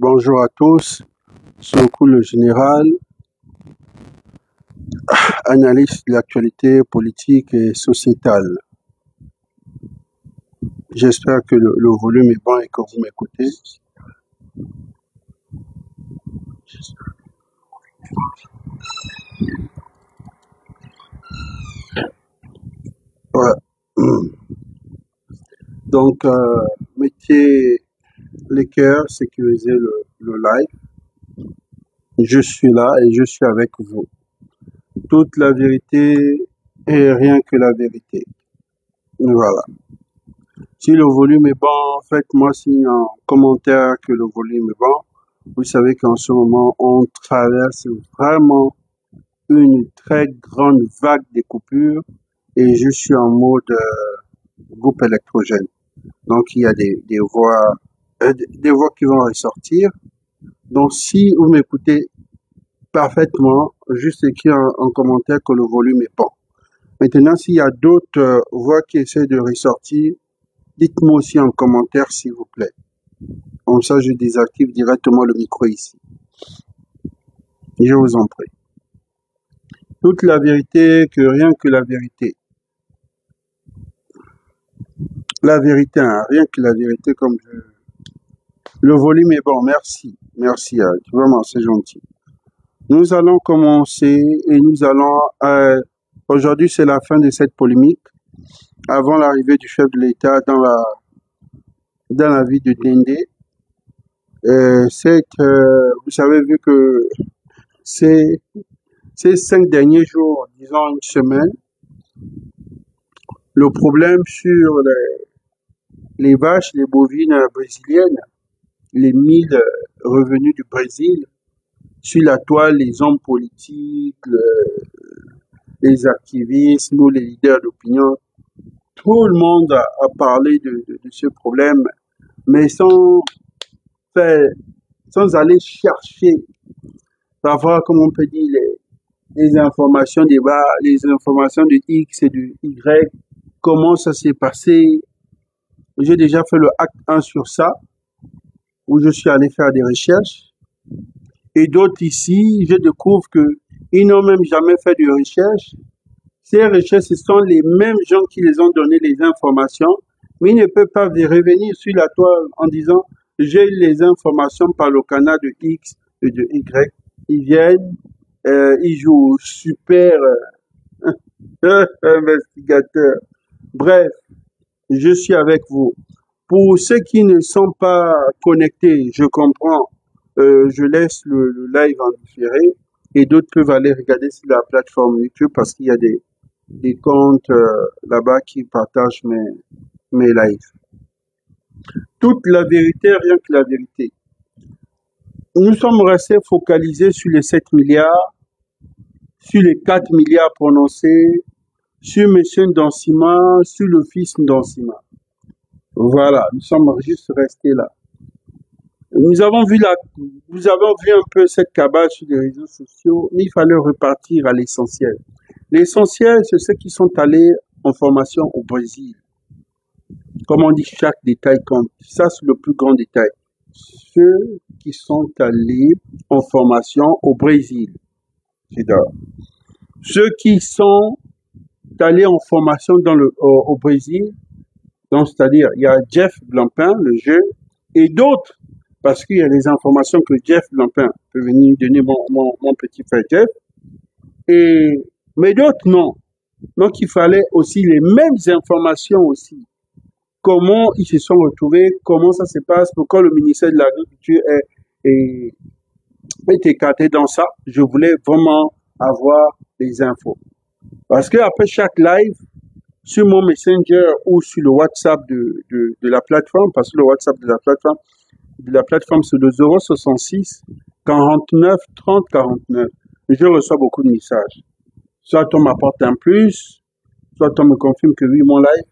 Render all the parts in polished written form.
Bonjour à tous, Sonko le général, analyste de l'actualité politique et sociétale. J'espère que le volume est bon et que vous m'écoutez. Ouais. Donc, mettez les cœurs, sécurisez le live. Je suis là et je suis avec vous. Toute la vérité et rien que la vérité. Voilà. Si le volume est bon, faites-moi signe en commentaire que le volume est bon. Vous savez qu'en ce moment, on traverse vraiment une très grande vague de coupures et je suis en mode groupe électrogène. Donc, il y a des voix qui vont ressortir. Donc, si vous m'écoutez parfaitement, juste écrire en commentaire que le volume est bon. Maintenant, s'il y a d'autres voix qui essaient de ressortir, dites-moi aussi en commentaire, s'il vous plaît. Comme ça, je désactive directement le micro ici. Je vous en prie. Toute la vérité, que rien que la vérité. La vérité, hein, rien que la vérité, comme je... Le volume est bon, merci. Merci, vraiment, c'est gentil. Nous allons commencer et nous allons... aujourd'hui, c'est la fin de cette polémique. Avant l'arrivée du chef de l'État dans la ville de Dendé. Vous savez, vu que ces 5 derniers jours, disons une semaine, le problème sur les vaches, les bovines brésiliennes, les 1000 revenus du Brésil, sur la toile, les hommes politiques, les activistes, nous les leaders d'opinion, tout le monde a parlé de ce problème, mais sans aller chercher, savoir, comme on peut dire, les informations des bas, les informations de X et de Y, comment ça s'est passé. J'ai déjà fait le acte 1 sur ça, où je suis allé faire des recherches. Et d'autres ici, je découvre qu'ils n'ont même jamais fait de recherche. Ces recherches, ce sont les mêmes gens qui les ont donné les informations, mais ils ne peuvent pas revenir sur la toile en disant « j'ai eu les informations par le canal de X et de Y ». Ils viennent, ils jouent super investigateurs. Bref, je suis avec vous. Pour ceux qui ne sont pas connectés, je comprends, je laisse le live en différé et d'autres peuvent aller regarder sur la plateforme YouTube parce qu'il y a des comptes là-bas qui partagent mes lives. Toute la vérité, rien que la vérité. Nous sommes restés focalisés sur les 7 milliards, sur les 4 milliards prononcés, sur M. Ndansima, sur le fils Ndansima. Voilà, nous sommes juste restés là. Nous avons vu un peu cette cabale sur les réseaux sociaux, mais il fallait repartir à l'essentiel. L'essentiel, c'est ceux qui sont allés en formation au Brésil. Comme on dit, chaque détail compte. Ça, c'est le plus grand détail. Ceux qui sont allés en formation au Brésil. Ceux qui sont allés en formation au Brésil, donc c'est-à-dire, il y a Jeff Blampin, le jeu, et d'autres, parce qu'il y a des informations que Jeff Blampin peut venir donner mon petit frère Jeff, mais d'autres non. Donc il fallait aussi les mêmes informations aussi. Comment ils se sont retrouvés, comment ça se passe, pourquoi le ministère de l'Agriculture est écarté dans ça. Je voulais vraiment avoir les infos. Parce que après chaque live, sur mon Messenger ou sur le WhatsApp de la plateforme, parce que le WhatsApp de la plateforme c'est le 066 49 30 49. Je reçois beaucoup de messages. Soit on m'apporte un plus, soit on me confirme que oui, mon live.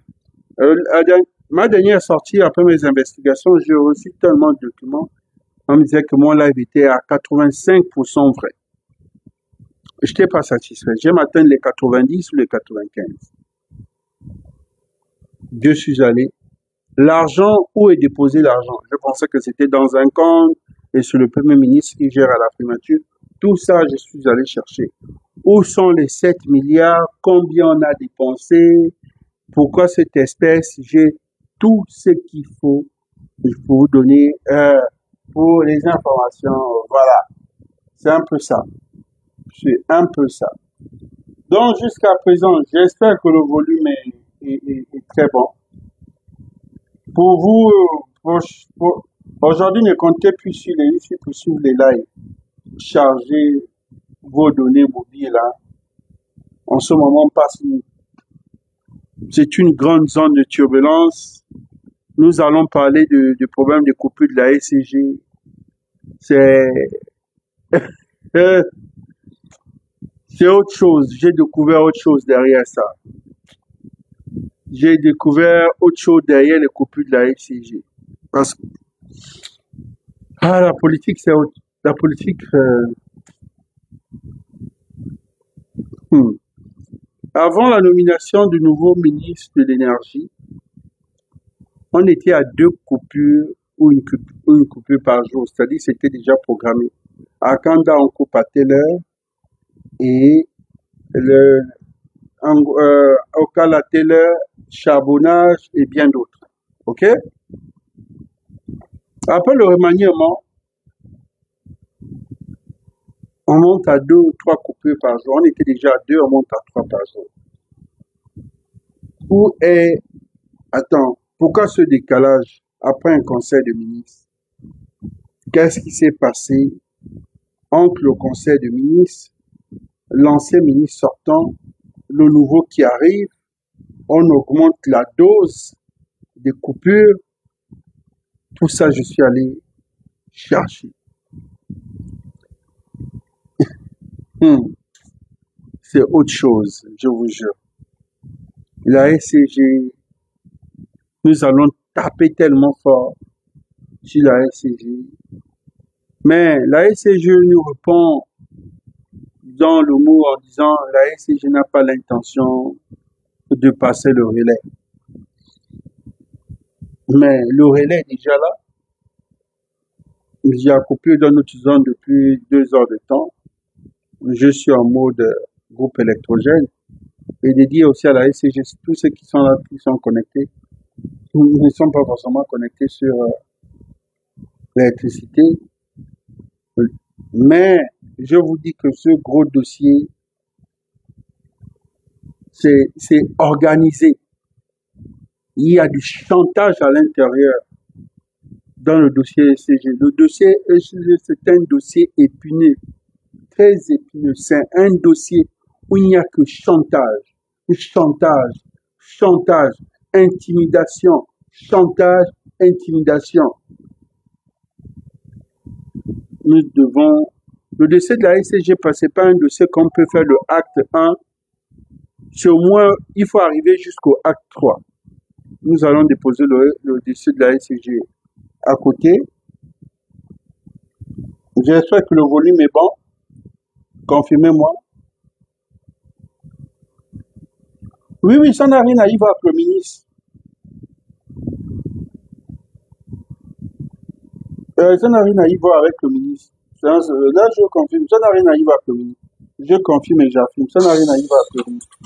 Ma dernière sortie, après mes investigations, j'ai reçu tellement de documents. On me disait que mon live était à 85% vrai. Je n'étais pas satisfait. J'aime atteindre les 90 ou les 95. Je suis allé. L'argent, où est déposé l'argent? Je pensais que c'était dans un compte, et c'est le Premier ministre qui gère à la primature. Tout ça, je suis allé chercher. Où sont les 7 milliards? Combien on a dépensé? Pourquoi cette espèce? J'ai tout ce qu'il faut. Il faut vous donner pour les informations. Voilà, c'est un peu ça. C'est un peu ça. Donc jusqu'à présent, j'espère que le volume est très bon. Pour vous, aujourd'hui, ne comptez plus sur les ici pour suivre les lives. Chargez vos données mobiles là. En ce moment, c'est une grande zone de turbulence. Nous allons parler du problème de coupure de la SCG. C'est c'est autre chose. J'ai découvert autre chose derrière ça. J'ai découvert autre chose derrière les coupures de la FCG. Parce que la politique, c'est autre. La politique. Hmm. Avant la nomination du nouveau ministre de l'énergie, on était à 2 coupures ou une coupure par jour. C'est-à-dire c'était déjà programmé. À Kanda, on coupe à telle heure et au Kala à telle heure, charbonnage et bien d'autres. OK? Après le remaniement, on monte à 2 ou 3 coupures par jour. On était déjà à 2, on monte à 3 par jour. Attends, pourquoi ce décalage après un conseil de ministres? Qu'est-ce qui s'est passé entre le conseil de ministres, l'ancien ministre sortant, le nouveau qui arrive? On augmente la dose des coupures. Tout ça, je suis allé chercher. C'est autre chose, je vous jure. La SCG, nous allons taper tellement fort sur la SCG. Mais la SCG nous répond dans le mot en disant la SCG n'a pas l'intention de passer le relais. Mais le relais est déjà là. Il y a coupé dans notre zone depuis 2 heures de temps. Je suis en mode groupe électrogène. Et de dire aussi à la SCG, tous ceux qui sont là, qui sont connectés, ne sont pas forcément connectés sur l'électricité. Mais je vous dis que ce gros dossier, c'est organisé. Il y a du chantage à l'intérieur dans le dossier SCG. Le dossier SCG, c'est un dossier épineux, très épineux. C'est un dossier où il n'y a que chantage, chantage, chantage, intimidation, chantage, intimidation. Nous devons... Le dossier de la SCG, c'est pas un dossier qu'on peut faire le acte 1. Sur moins, il faut arriver jusqu'au acte 3. Nous allons déposer le dossier de la SCG à côté. J'espère que le volume est bon. Confirmez-moi. Oui, ça n'a rien à y voir avec le ministre. Ça n'a rien à y voir avec le ministre. Là, je confirme. Ça n'a rien à y voir avec le ministre. Je confirme et j'affirme. Ça n'a rien à y voir avec le ministre.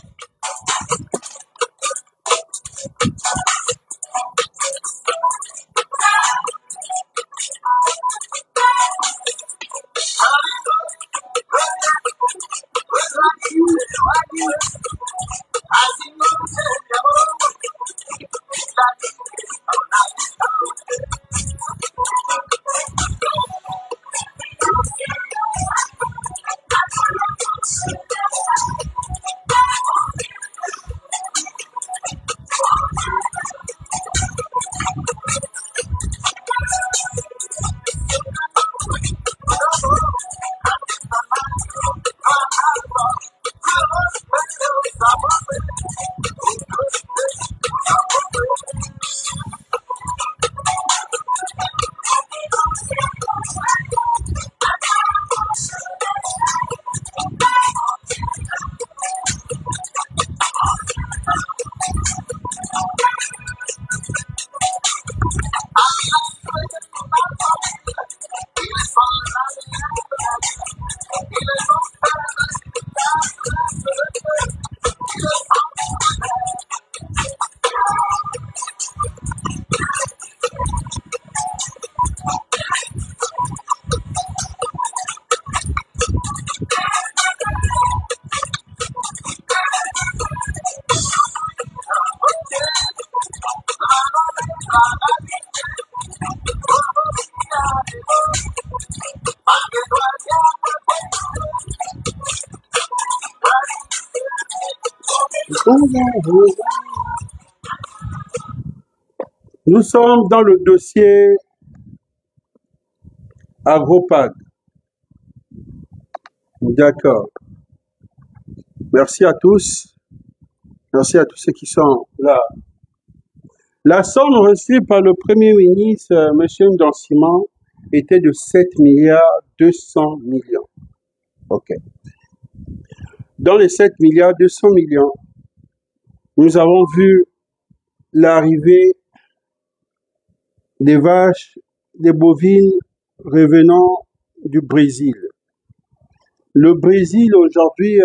Nous sommes dans le dossier Agropag. D'accord. Merci à tous. Merci à tous ceux qui sont là. La somme reçue par le Premier ministre, M. Ndancima, était de 7 milliards 200 millions. OK. Dans les 7 milliards 200 millions, nous avons vu l'arrivée des vaches, des bovines revenant du Brésil. Le Brésil aujourd'hui,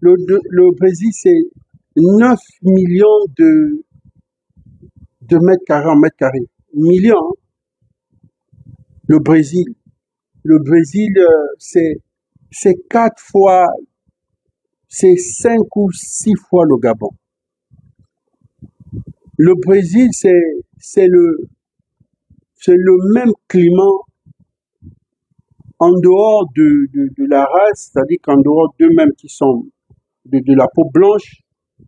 le Brésil c'est 9 millions de mètres carrés en mètres carrés. Millions. Hein. Le Brésil, c'est 4 fois, c'est 5 ou 6 fois le Gabon. Le Brésil, c'est le même climat en dehors de la race, c'est-à-dire qu'en dehors d'eux-mêmes qui sont de la peau blanche.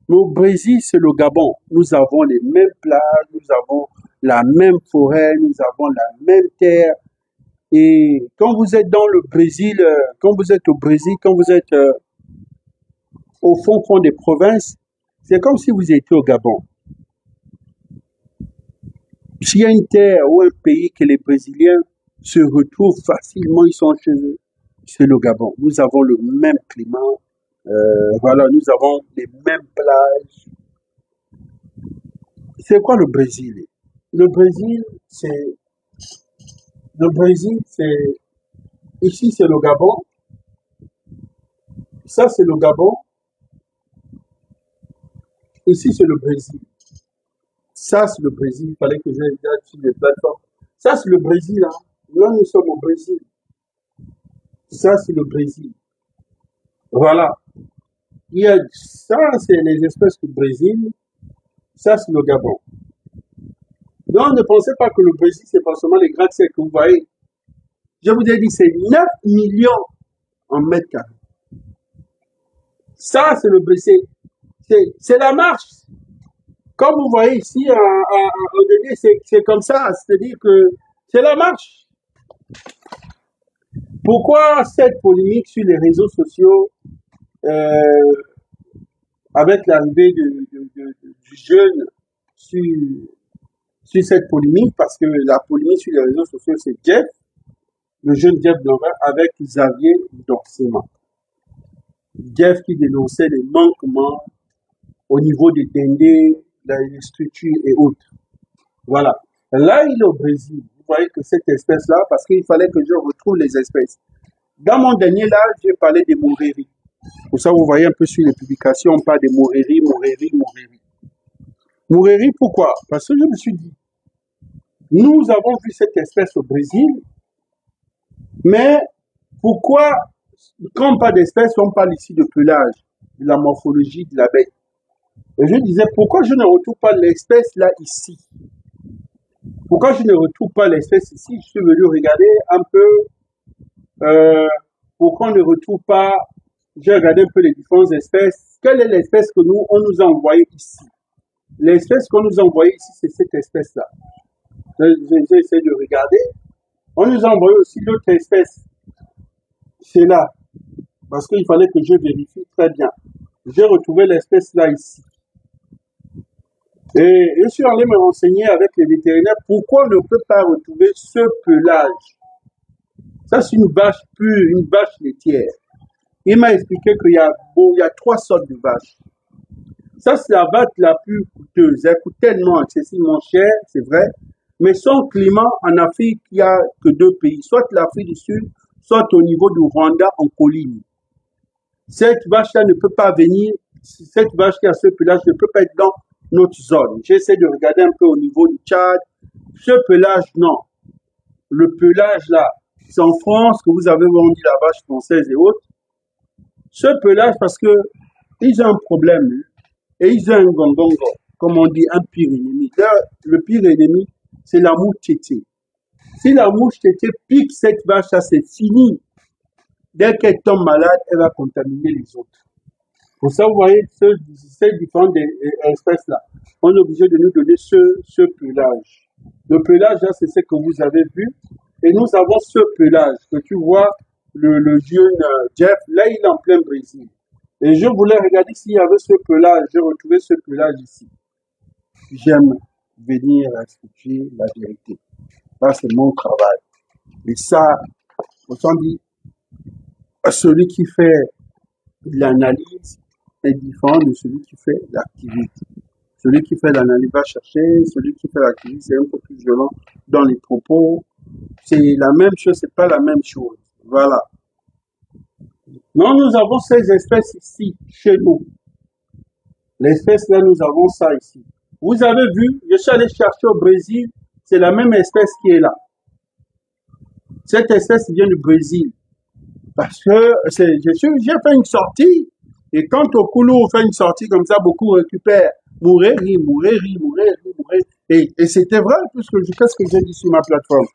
Mais au Brésil, c'est le Gabon. Nous avons les mêmes plages, nous avons la même forêt, nous avons la même terre. Et quand vous êtes dans le Brésil, quand vous êtes au Brésil, quand vous êtes au fond des provinces, c'est comme si vous étiez au Gabon. S'il y a une terre ou un pays que les Brésiliens se retrouvent facilement, ils sont chez eux, c'est le Gabon. Nous avons le même climat, voilà, nous avons les mêmes plages. C'est quoi le Brésil? Le Brésil, c'est ici c'est le Gabon, ça c'est le Gabon, ici c'est le Brésil. Ça c'est le Brésil, il fallait que je regarde sur les plateformes. Ça c'est le Brésil, hein. Là nous sommes au Brésil. Ça c'est le Brésil. Voilà. Ça c'est les espèces du Brésil, ça c'est le Gabon. Donc ne pensez pas que le Brésil c'est pas seulement les gratte-ciels que vous voyez. Je vous ai dit c'est 9 millions en mètres carrés. Ça c'est le Brésil. C'est la marche. Comme vous voyez ici, c'est comme ça, c'est-à-dire que c'est la marche. Pourquoi cette polémique sur les réseaux sociaux avec l'arrivée du jeune sur cette polémique? Parce que la polémique sur les réseaux sociaux, c'est Jeff, le jeune Jeff Blanvert, avec Xavier Ndancima. Jeff qui dénonçait les manquements au niveau des dindés, les structures et autres. Voilà. Là, il est au Brésil. Vous voyez que cette espèce-là, parce qu'il fallait que je retrouve les espèces. Dans mon dernier live, j'ai parlé des moreries. Pour ça, vous voyez un peu sur les publications, on parle des moreries. Moreries, pourquoi? Parce que je me suis dit, nous avons vu cette espèce au Brésil, mais pourquoi, quand on parle d'espèces, on parle ici de pelage, de la morphologie de la bête. Et je disais, pourquoi je ne retrouve pas l'espèce là ici? Pourquoi je ne retrouve pas l'espèce ici? Je suis venu regarder un peu, pourquoi on ne retrouve pas, j'ai regardé un peu les différentes espèces. Quelle est l'espèce que on nous a envoyée ici? L'espèce qu'on nous a envoyée ici, c'est cette espèce-là. J'ai essayé de regarder. On nous a envoyé aussi d'autres espèces. C'est là. Parce qu'il fallait que je vérifie très bien. J'ai retrouvé l'espèce là ici. Et je suis allé me renseigner avec les vétérinaires pourquoi on ne peut pas retrouver ce pelage. Ça, c'est une vache pure, une vache laitière. Il m'a expliqué qu'il y a 3 sortes de vaches. Ça, c'est la vache la plus coûteuse. Elle coûte tellement excessivement cher, c'est vrai. Mais son climat en Afrique, il n'y a que 2 pays. Soit l'Afrique du Sud, soit au niveau du Rwanda en colline. Cette vache-là ne peut pas venir, cette vache qui a ce pelage ne peut pas être dans notre zone. J'essaie de regarder un peu au niveau du Tchad. Ce pelage, non. Le pelage là, c'est en France que vous avez vendu la vache française et autres. Ce pelage, parce que ils ont un problème, et ils ont un gongongo, comme on dit, un pire ennemi. Là, le pire ennemi, c'est la mouche tété. Si la mouche tété pique cette vache, là, c'est fini. Dès qu'elle tombe malade, elle va contaminer les autres. Pour ça, vous voyez, ces différentes espèces-là, on est obligé de nous donner ce pelage. Le pelage, là, c'est ce que vous avez vu. Et nous avons ce pelage que tu vois, le jeune Jeff, là, il est en plein Brésil. Et je voulais regarder s'il y avait ce pelage. J'ai retrouvé ce pelage ici. J'aime venir expliquer la vérité. Ça, c'est mon travail. Et ça, on dit, celui qui fait l'analyse est différent de celui qui fait l'activité. Celui qui fait l'analyse va chercher, celui qui fait l'activité, c'est un peu plus violent dans les propos. C'est la même chose, c'est pas la même chose. Voilà. Non, nous avons ces espèces ici, chez nous. L'espèce là, nous avons ça ici. Vous avez vu, je suis allé chercher au Brésil, c'est la même espèce qui est là. Cette espèce vient du Brésil. Parce que j'ai fait une sortie, et quand au Koulou fait une sortie comme ça, beaucoup récupèrent. Mourir, mourir, mourir, mourir. Et c'était vrai, puisque qu'est-ce que j'ai dit sur ma plateforme?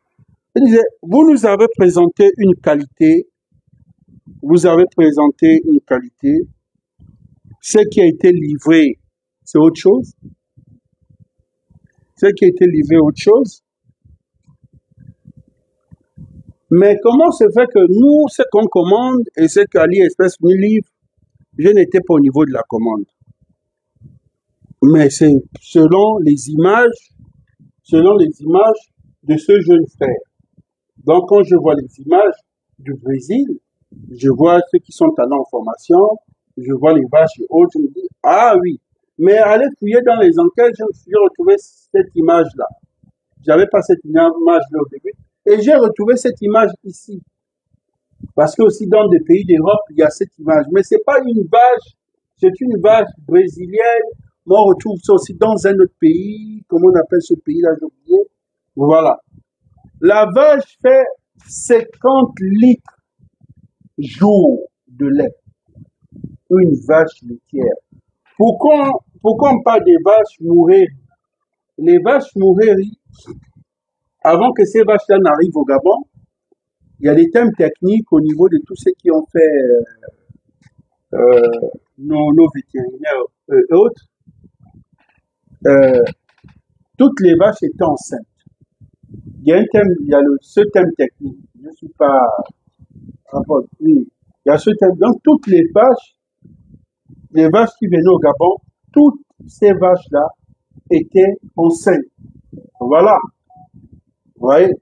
Je disais, vous nous avez présenté une qualité, ce qui a été livré, c'est autre chose. Ce qui a été livré, autre chose. Mais comment se fait que nous, ce qu'on commande et ce qu'AliExpress nous livre, je n'étais pas au niveau de la commande. Mais c'est selon les images de ce jeune frère. Donc, quand je vois les images du Brésil, je vois ceux qui sont allés en formation, je vois les vaches et autres, je me dis, ah oui. Mais aller fouiller dans les enquêtes, j'ai retrouvé cette image-là. J'avais pas cette image-là au début. Et j'ai retrouvé cette image ici. Parce que aussi dans des pays d'Europe, il y a cette image. Mais c'est pas une vache, c'est une vache brésilienne. Mais on retrouve ça aussi dans un autre pays. Comment on appelle ce pays-là, j'ai oublié. Voilà. La vache fait 50 litres jour de lait. Une vache laitière. Pourquoi on parle des vaches mourir? Les vaches mourir, avant que ces vaches-là n'arrivent au Gabon, il y a des thèmes techniques au niveau de tous ceux qui ont fait nos vétérinaires et autres. Toutes les vaches étaient enceintes. Il y a un thème, il y a ce thème technique. Je ne suis pas oui. Il y a ce thème. Donc toutes les vaches qui venaient au Gabon, toutes ces vaches-là étaient enceintes. Voilà. Vous voyez?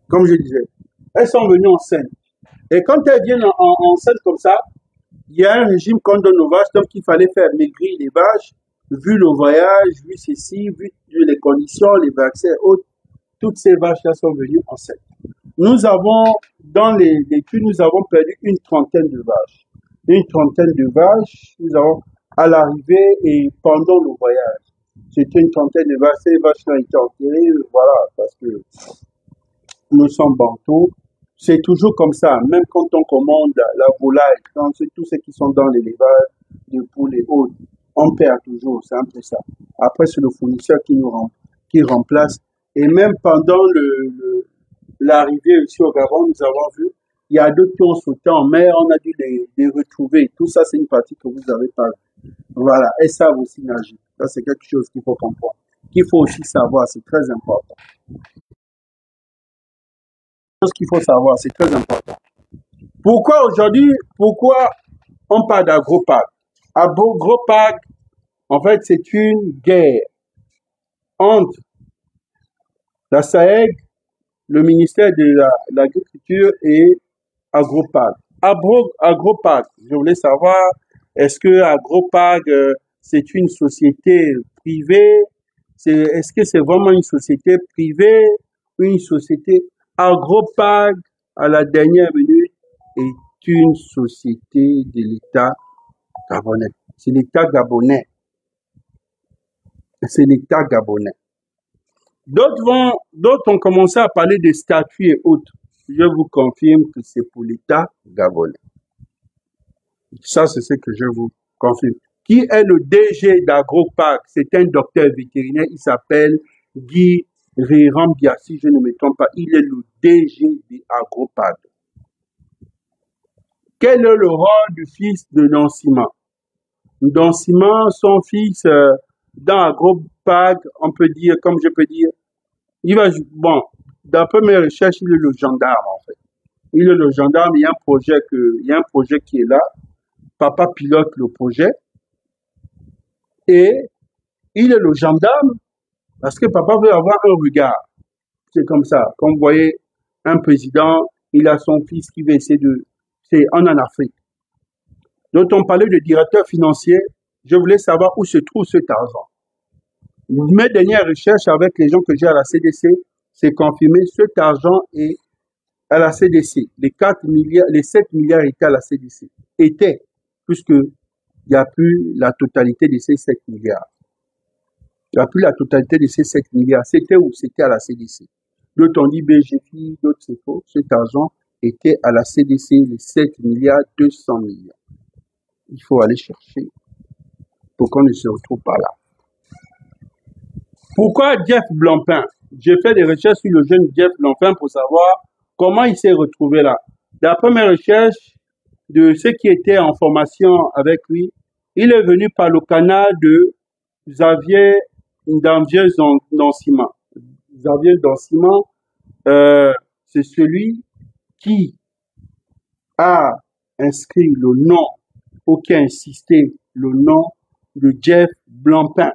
Comme je disais, elles sont venues enceintes. Et quand elles viennent enceintes comme ça, il y a un régime qu'on donne aux vaches, donc il fallait faire maigrir les vaches, vu le voyage, vu ceci, vu les conditions, les vaccins, autres. Toutes ces vaches-là sont venues enceintes. Nous avons, dans l'étude, nous avons perdu une trentaine de vaches. Une trentaine de vaches, nous avons, à l'arrivée et pendant le voyage. C'était une trentaine de vaches. Ces vaches-là ont été enterrées, voilà, parce que nous sommes bantous. C'est toujours comme ça, même quand on commande la volaille, quand c'est tous ceux qui sont dans l'élevage, de poules et autres, on perd toujours, c'est un peu ça. Après, c'est le fournisseur qui remplace. Et même pendant l'arrivée ici au Gabon, nous avons vu, il y a d'autres qui ont sauté en mer, on a dû les retrouver. Tout ça, c'est une partie que vous n'avez pas vue. Voilà, et ça aussi nager. Ça, c'est quelque chose qu'il faut comprendre, qu'il faut aussi savoir, c'est très important. Ce qu'il faut savoir, c'est très important. Pourquoi aujourd'hui, pourquoi on parle d'agropag? Agropag, en fait, c'est une guerre entre la SAEG, le ministère de l'Agriculture et Agropag. Agropag, je voulais savoir, est-ce que Agropag, c'est une société privée? Est-ce que c'est vraiment une société privée ou une société? Agropag, à la dernière minute, est une société de l'État gabonais. C'est l'État gabonais. C'est l'État gabonais. D'autres ont commencé à parler de statuts et autres. Je vous confirme que c'est pour l'État gabonais. Ça, c'est ce que je vous confirme. Qui est le DG d'Agropag? C'est un docteur vétérinaire. Il s'appelle Guy Rirambia, si je ne me trompe pas. Il est le DG d'Agropag. Quel est le rôle du fils de Ndansima? Ndansima, son fils, dans AgroPag, on peut dire, comme je peux dire, il va, bon, d'après mes recherches, il est le gendarme, en fait. Il est le gendarme, il y a un projet qui est là. Papa pilote le projet. Et il est le gendarme parce que papa veut avoir un regard. C'est comme ça. Comme vous voyez, un président, il a son fils qui veut essayer de... C'est en Afrique. Donc, on parlait de directeur financier. Je voulais savoir où se trouve cet argent. Mes dernières recherches avec les gens que j'ai à la CDC, c'est confirmé, cet argent est à la CDC. Les 4 milliards, les 7 milliards étaient à la CDC. Étaient, puisque il n'y a plus la totalité de ces 7 milliards. Il n'y a plus la totalité de ces 7 milliards. C'était où? C'était à la CDC. D'autres ont dit BGFI, d'autres c'est faux. Cet argent était à la CDC, les 7 milliards 200 millions. Il faut aller chercher pour qu'on ne se retrouve pas là. Pourquoi Jeff Blancpain? J'ai fait des recherches sur le jeune Jeff Blancpain pour savoir comment il s'est retrouvé là. D'après mes recherches de ceux qui étaient en formation avec lui, il est venu par le canal de Xavier Ndansima. Xavier Ndansima, c'est celui qui a inscrit le nom, ou qui a insisté le nom de Jeff Blancpain,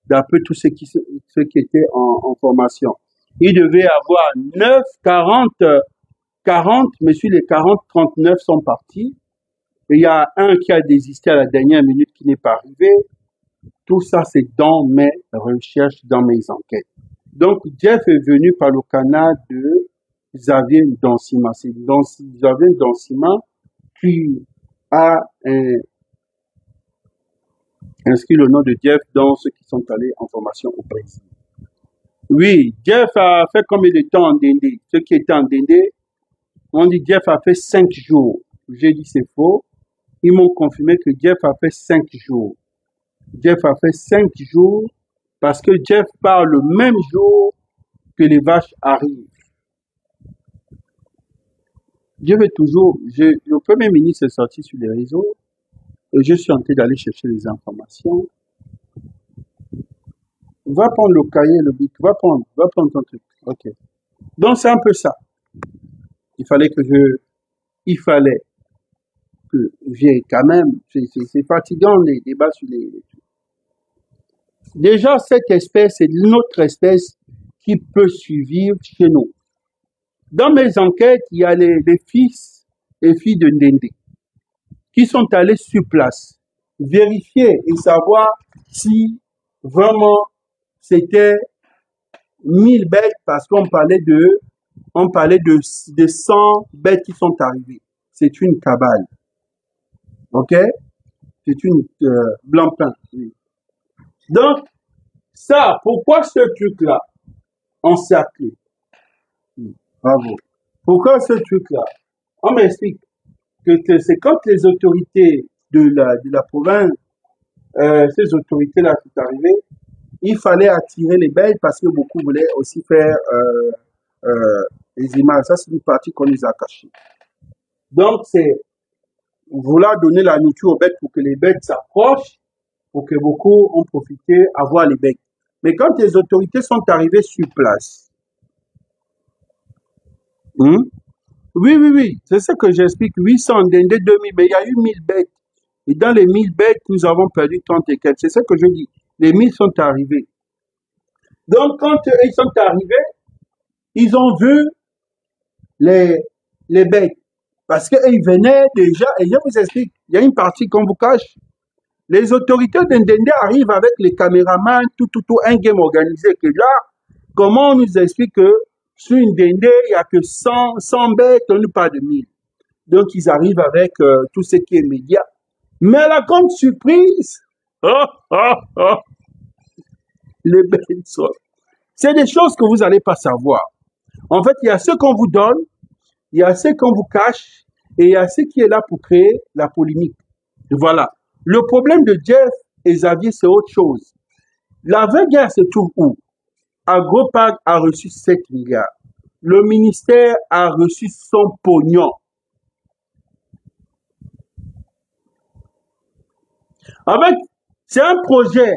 d'après tous ceux qui étaient en formation. Il devait avoir 9, 40, mais sur les 40, 39 sont partis. Et il y a un qui a désisté à la dernière minute qui n'est pas arrivé. Tout ça, c'est dans mes recherches, dans mes enquêtes. Donc, Jeff est venu par le canal de Xavier Ndansima. C'est Xavier Ndansima qui a inscrit le nom de Jeff dans ceux qui sont allés en formation au Brésil. Oui, Jeff a fait combien de temps en Dendé? Ceux qui étaient en Dendé, on dit Jeff a fait 5 jours. J'ai dit c'est faux. Ils m'ont confirmé que Jeff a fait 5 jours. Jeff a fait 5 jours parce que Jeff part le même jour que les vaches arrivent. Je vais toujours, le Premier ministre est sorti sur les réseaux et je suis en train d'aller chercher les informations. Va prendre le cahier, le bic, va prendre ton truc. Ok. Donc c'est un peu ça. Il fallait que j'ai quand même, c'est fatigant les débats sur les... Déjà, cette espèce, c'est notre espèce qui peut survivre chez nous. Dans mes enquêtes, il y a les fils et filles de Ndendé qui sont allés sur place, vérifier et savoir si vraiment c'était 1000 bêtes parce qu'on parlait de 100 bêtes qui sont arrivées. C'est une cabale. Ok? C'est une Blancpain. Oui. Donc, ça, pourquoi ce truc-là encerclé? Bravo. Pourquoi ce truc-là? On m'explique que c'est quand les autorités de la province, ces autorités-là sont arrivées, il fallait attirer les bêtes parce que beaucoup voulaient aussi faire les images. Ça, c'est une partie qu'on les a cachées. Donc, c'est vouloir donner la nourriture aux bêtes pour que les bêtes s'approchent, pour que beaucoup ont profité à voir les bêtes. Mais quand les autorités sont arrivées sur place, oui, c'est ça que j'explique. 800 Ndendé 2000, mais il y a eu 1000 bêtes. Et dans les 1000 bêtes, nous avons perdu 30 et quelques. C'est ça que je dis. Les 1000 sont arrivés. Donc, quand ils sont arrivés, ils ont vu les bêtes. Parce qu'ils venaient déjà, et je vous explique, il y a une partie qu'on vous cache. Les autorités d'Ndendé arrivent avec les caméramans, tout, un game organisé. Que là, comment on nous explique que sur Ndendé, il n'y a que 100 bêtes, on ne parle de 1000. Donc, ils arrivent avec tout ce qui est média. Mais la grande surprise, les bêtes sont... C'est des choses que vous n'allez pas savoir. En fait, il y a ce qu'on vous donne, il y a ce qu'on vous cache, et il y a ce qui est là pour créer la polémique. Voilà. Le problème de Jeff et Xavier, c'est autre chose. La vraie guerre se trouve où? AgroPag a reçu 7 milliards. Le ministère a reçu son pognon. En fait, c'est un projet.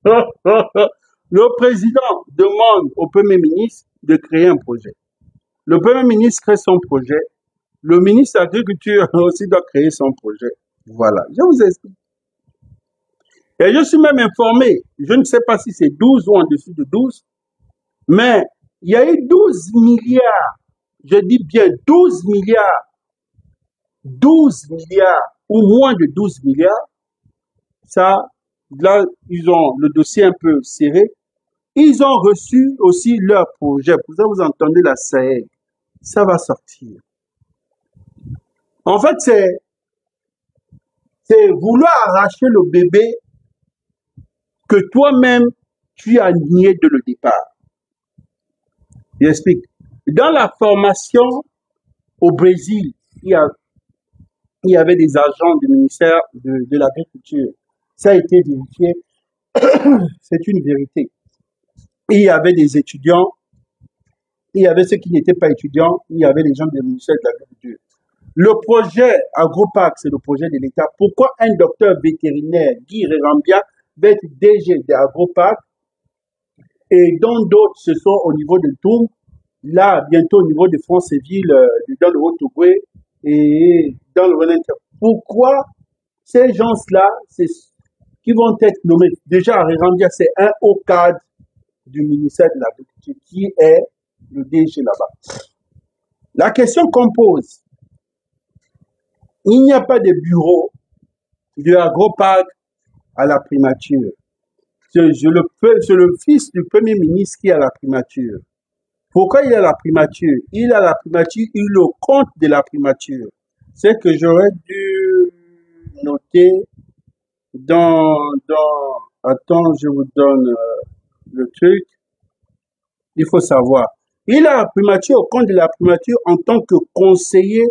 Le président demande au Premier ministre de créer un projet. Le Premier ministre crée son projet. Le ministre de l'Agriculture aussi doit créer son projet. Voilà, je vous explique. Et je suis même informé, je ne sais pas si c'est 12 ou en dessous de 12, mais il y a eu 12 milliards, je dis bien 12 milliards ou moins de 12 milliards. Ça, là, ils ont le dossier un peu serré. Ils ont reçu aussi leur projet. Pour ça, vous entendez la SAEG. Ça va sortir. En fait, c'est vouloir arracher le bébé que toi-même, tu as nié de le départ. J'explique. Dans la formation au Brésil, il y avait des agents du ministère de l'Agriculture. Ça a été vérifié. C'est une vérité. Il y avait des étudiants, il y avait ceux qui n'étaient pas étudiants, il y avait les gens du ministère de l'Agriculture. Le projet AgroPac, c'est le projet de l'État. Pourquoi un docteur vétérinaire, Guy Rérambia, va être DG d'AgroPac et dont d'autres se sont au niveau de Toum, là, bientôt au niveau de France-Ville, dans le Haut-Touboué et dans le Relentia. Pourquoi ces gens-là, qui vont être nommés, déjà Rérambia, c'est un haut cadre du ministère de l'Agriculture qui est le DG là-bas. La question qu'on pose, il n'y a pas de bureau de AgroPac à la primature. C'est le fils du Premier ministre qui a la primature. Pourquoi il a la primature? Il a la primature, il le compte de la primature. C'est que j'aurais dû noter attends, je vous donne le truc. Il faut savoir. Il a la primature au compte de la primature en tant que conseiller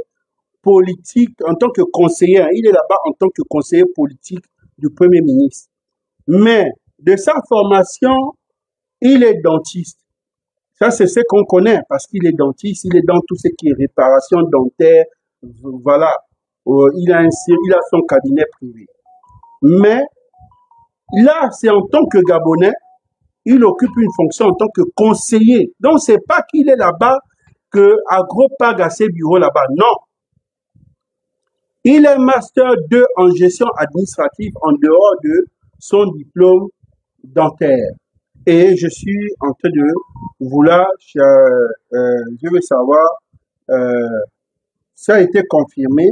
politique, en tant que conseiller. Il est là-bas en tant que conseiller politique du Premier ministre. Mais de sa formation, il est dentiste. Ça, c'est ce qu'on connaît parce qu'il est dentiste, il est dans tout ce qui est réparation dentaire. Voilà. Il a son cabinet privé. Mais là, c'est en tant que Gabonais, il occupe une fonction en tant que conseiller. Donc, c'est pas qu'il est là-bas que AgroPac a ses bureaux là-bas. Non. Il est master 2 en gestion administrative en dehors de son diplôme dentaire. Et je suis en train de vouloir, je veux savoir, ça a été confirmé.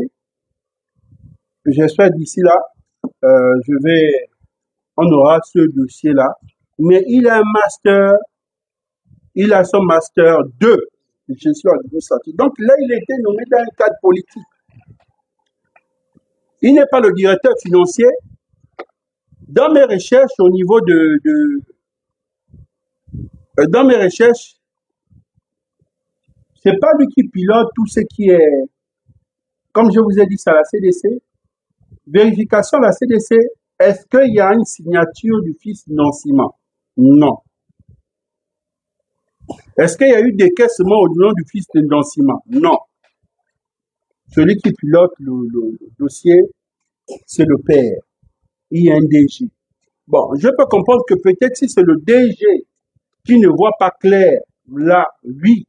J'espère d'ici là, on aura ce dossier-là. Mais il a il a son master 2 de gestion administrative. Donc là, il a été nommé dans un cadre politique. Il n'est pas le directeur financier. Dans mes recherches au niveau dans mes recherches, c'est pas lui qui pilote tout ce qui est, comme je vous ai dit, c'est la CDC. Vérification à la CDC, est-ce qu'il y a une signature du fils Nancima? Non. Est-ce qu'il y a eu décaissement au nom du fils de Nancima? Non. Celui qui pilote le dossier, c'est le père. Il y a un DG. Bon, je peux comprendre que peut-être si c'est le DG qui ne voit pas clair, là, lui,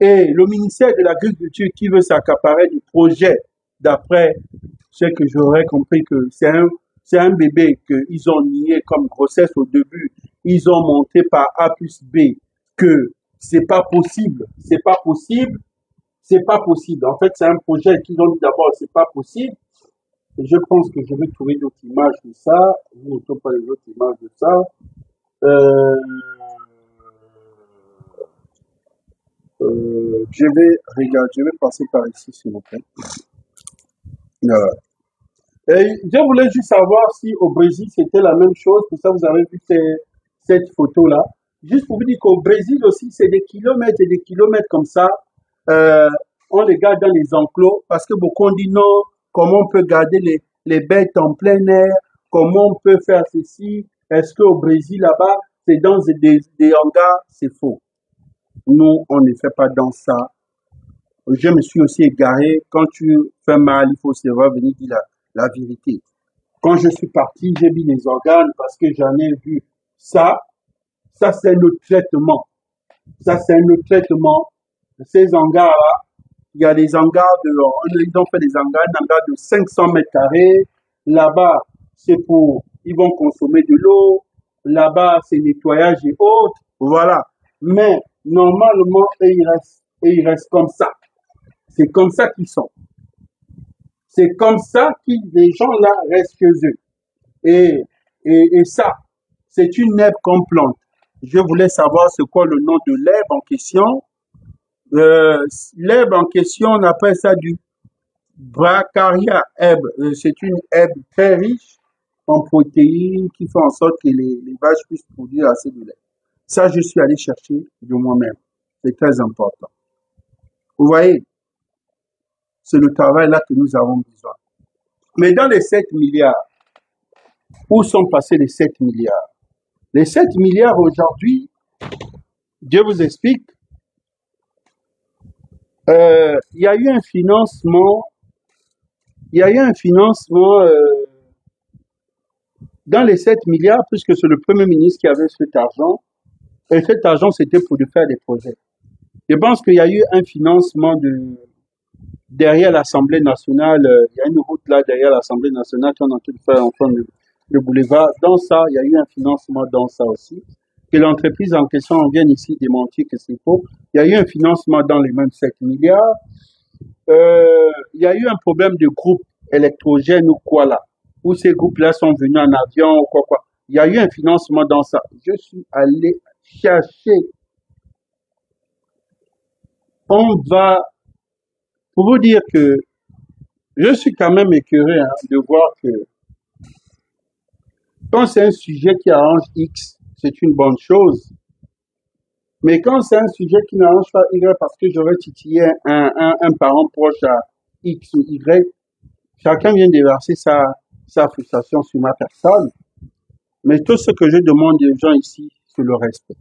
et le ministère de l'Agriculture qui veut s'accaparer du projet, d'après ce que j'aurais compris que c'est un bébé qu'ils ont nié comme grossesse au début, ils ont monté par A plus B que c'est pas possible, c'est pas possible, c'est pas possible. En fait, c'est un projet qu'ils ont dit d'abord, c'est pas possible. Et je pense que je vais trouver d'autres images de ça. Je ne trouve pas les autres images de ça. Je vais regarder, je vais passer par ici, s'il vous plaît. Voilà. Et je voulais juste savoir si au Brésil c'était la même chose. Pour ça, vous avez vu cette photo-là. Juste pour vous dire qu'au Brésil aussi, c'est des kilomètres et des kilomètres comme ça. On les garde dans les enclos parce que beaucoup ont dit non, comment on peut garder les bêtes en plein air, comment on peut faire ceci. Est-ce qu'au Brésil, là-bas, c'est dans des hangars? C'est faux. Nous, on ne fait pas dans ça. Je me suis aussi égaré. Quand tu fais mal, il faut savoir venir dire la vérité. Quand je suis parti, j'ai mis les organes parce que j'en ai vu ça. Ça, c'est le traitement. Ça, c'est le traitement. Ces hangars-là, il y a des hangars ils ont fait des hangars, un hangar de 500 mètres carrés. Là-bas, c'est ils vont consommer de l'eau. Là-bas, c'est nettoyage et autres. Voilà. Mais, normalement, ils restent comme ça. C'est comme ça qu'ils sont. C'est comme ça que les gens là restent chez eux. Et ça, c'est une herbe qu'on plante. Je voulais savoir c'est quoi le nom de l'herbe en question. L'herbe en question, on appelle ça du Bracharia herbe. C'est une herbe très riche en protéines qui fait en sorte que les vaches puissent produire assez de lait. Ça, je suis allé chercher de moi-même. C'est très important. Vous voyez, c'est le travail là que nous avons besoin. Mais dans les 7 milliards, où sont passés les 7 milliards? Les 7 milliards aujourd'hui, Dieu vous explique, il y a eu un financement, dans les 7 milliards, puisque c'est le Premier ministre qui avait cet argent, et cet argent c'était pour de faire des projets. Je pense qu'il y a eu un financement derrière l'Assemblée nationale, il y a une route là derrière l'Assemblée nationale qu'on est en train de faire en front le boulevard. Dans ça, il y a eu un financement dans ça aussi. Que l'entreprise en question vienne ici démentir que c'est faux. Il y a eu un financement dans les mêmes 7 milliards. Il y a eu un problème de groupe électrogène ou quoi là, où ces groupes-là sont venus en avion ou quoi. Il y a eu un financement dans ça. Je suis allé chercher. On va, pour vous dire que je suis quand même écœuré de voir que quand c'est un sujet qui arrange X, c'est une bonne chose. Mais quand c'est un sujet qui n'arrange pas Y parce que j'aurais titillé un parent proche à X ou Y, chacun vient déverser sa frustration sur ma personne. Mais tout ce que je demande aux gens ici, c'est le respect.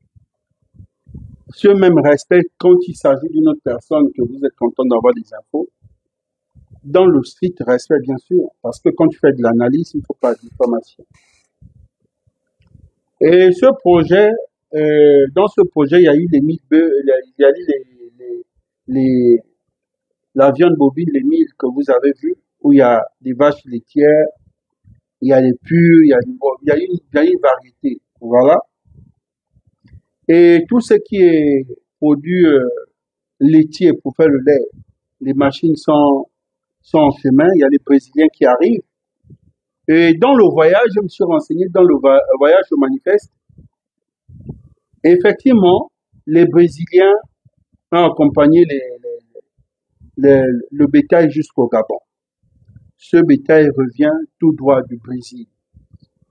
Ce même respect, quand il s'agit d'une autre personne que vous êtes content d'avoir des infos, dans le strict respect, bien sûr, parce que quand tu fais de l'analyse, il ne faut pas d'information. Et ce projet, dans ce projet, il y a eu les 1000 bœufs, il y a eu la viande bovine, les 1000 que vous avez vu, où il y a des vaches laitières, il y a les purs, il y a une variété, voilà. Et tout ce qui est produit laitier pour faire le lait, les machines sont en chemin, il y a les Brésiliens qui arrivent. Et dans le voyage, je me suis renseigné dans le voyage au manifeste. Effectivement, les Brésiliens ont accompagné le bétail jusqu'au Gabon. Ce bétail revient tout droit du Brésil.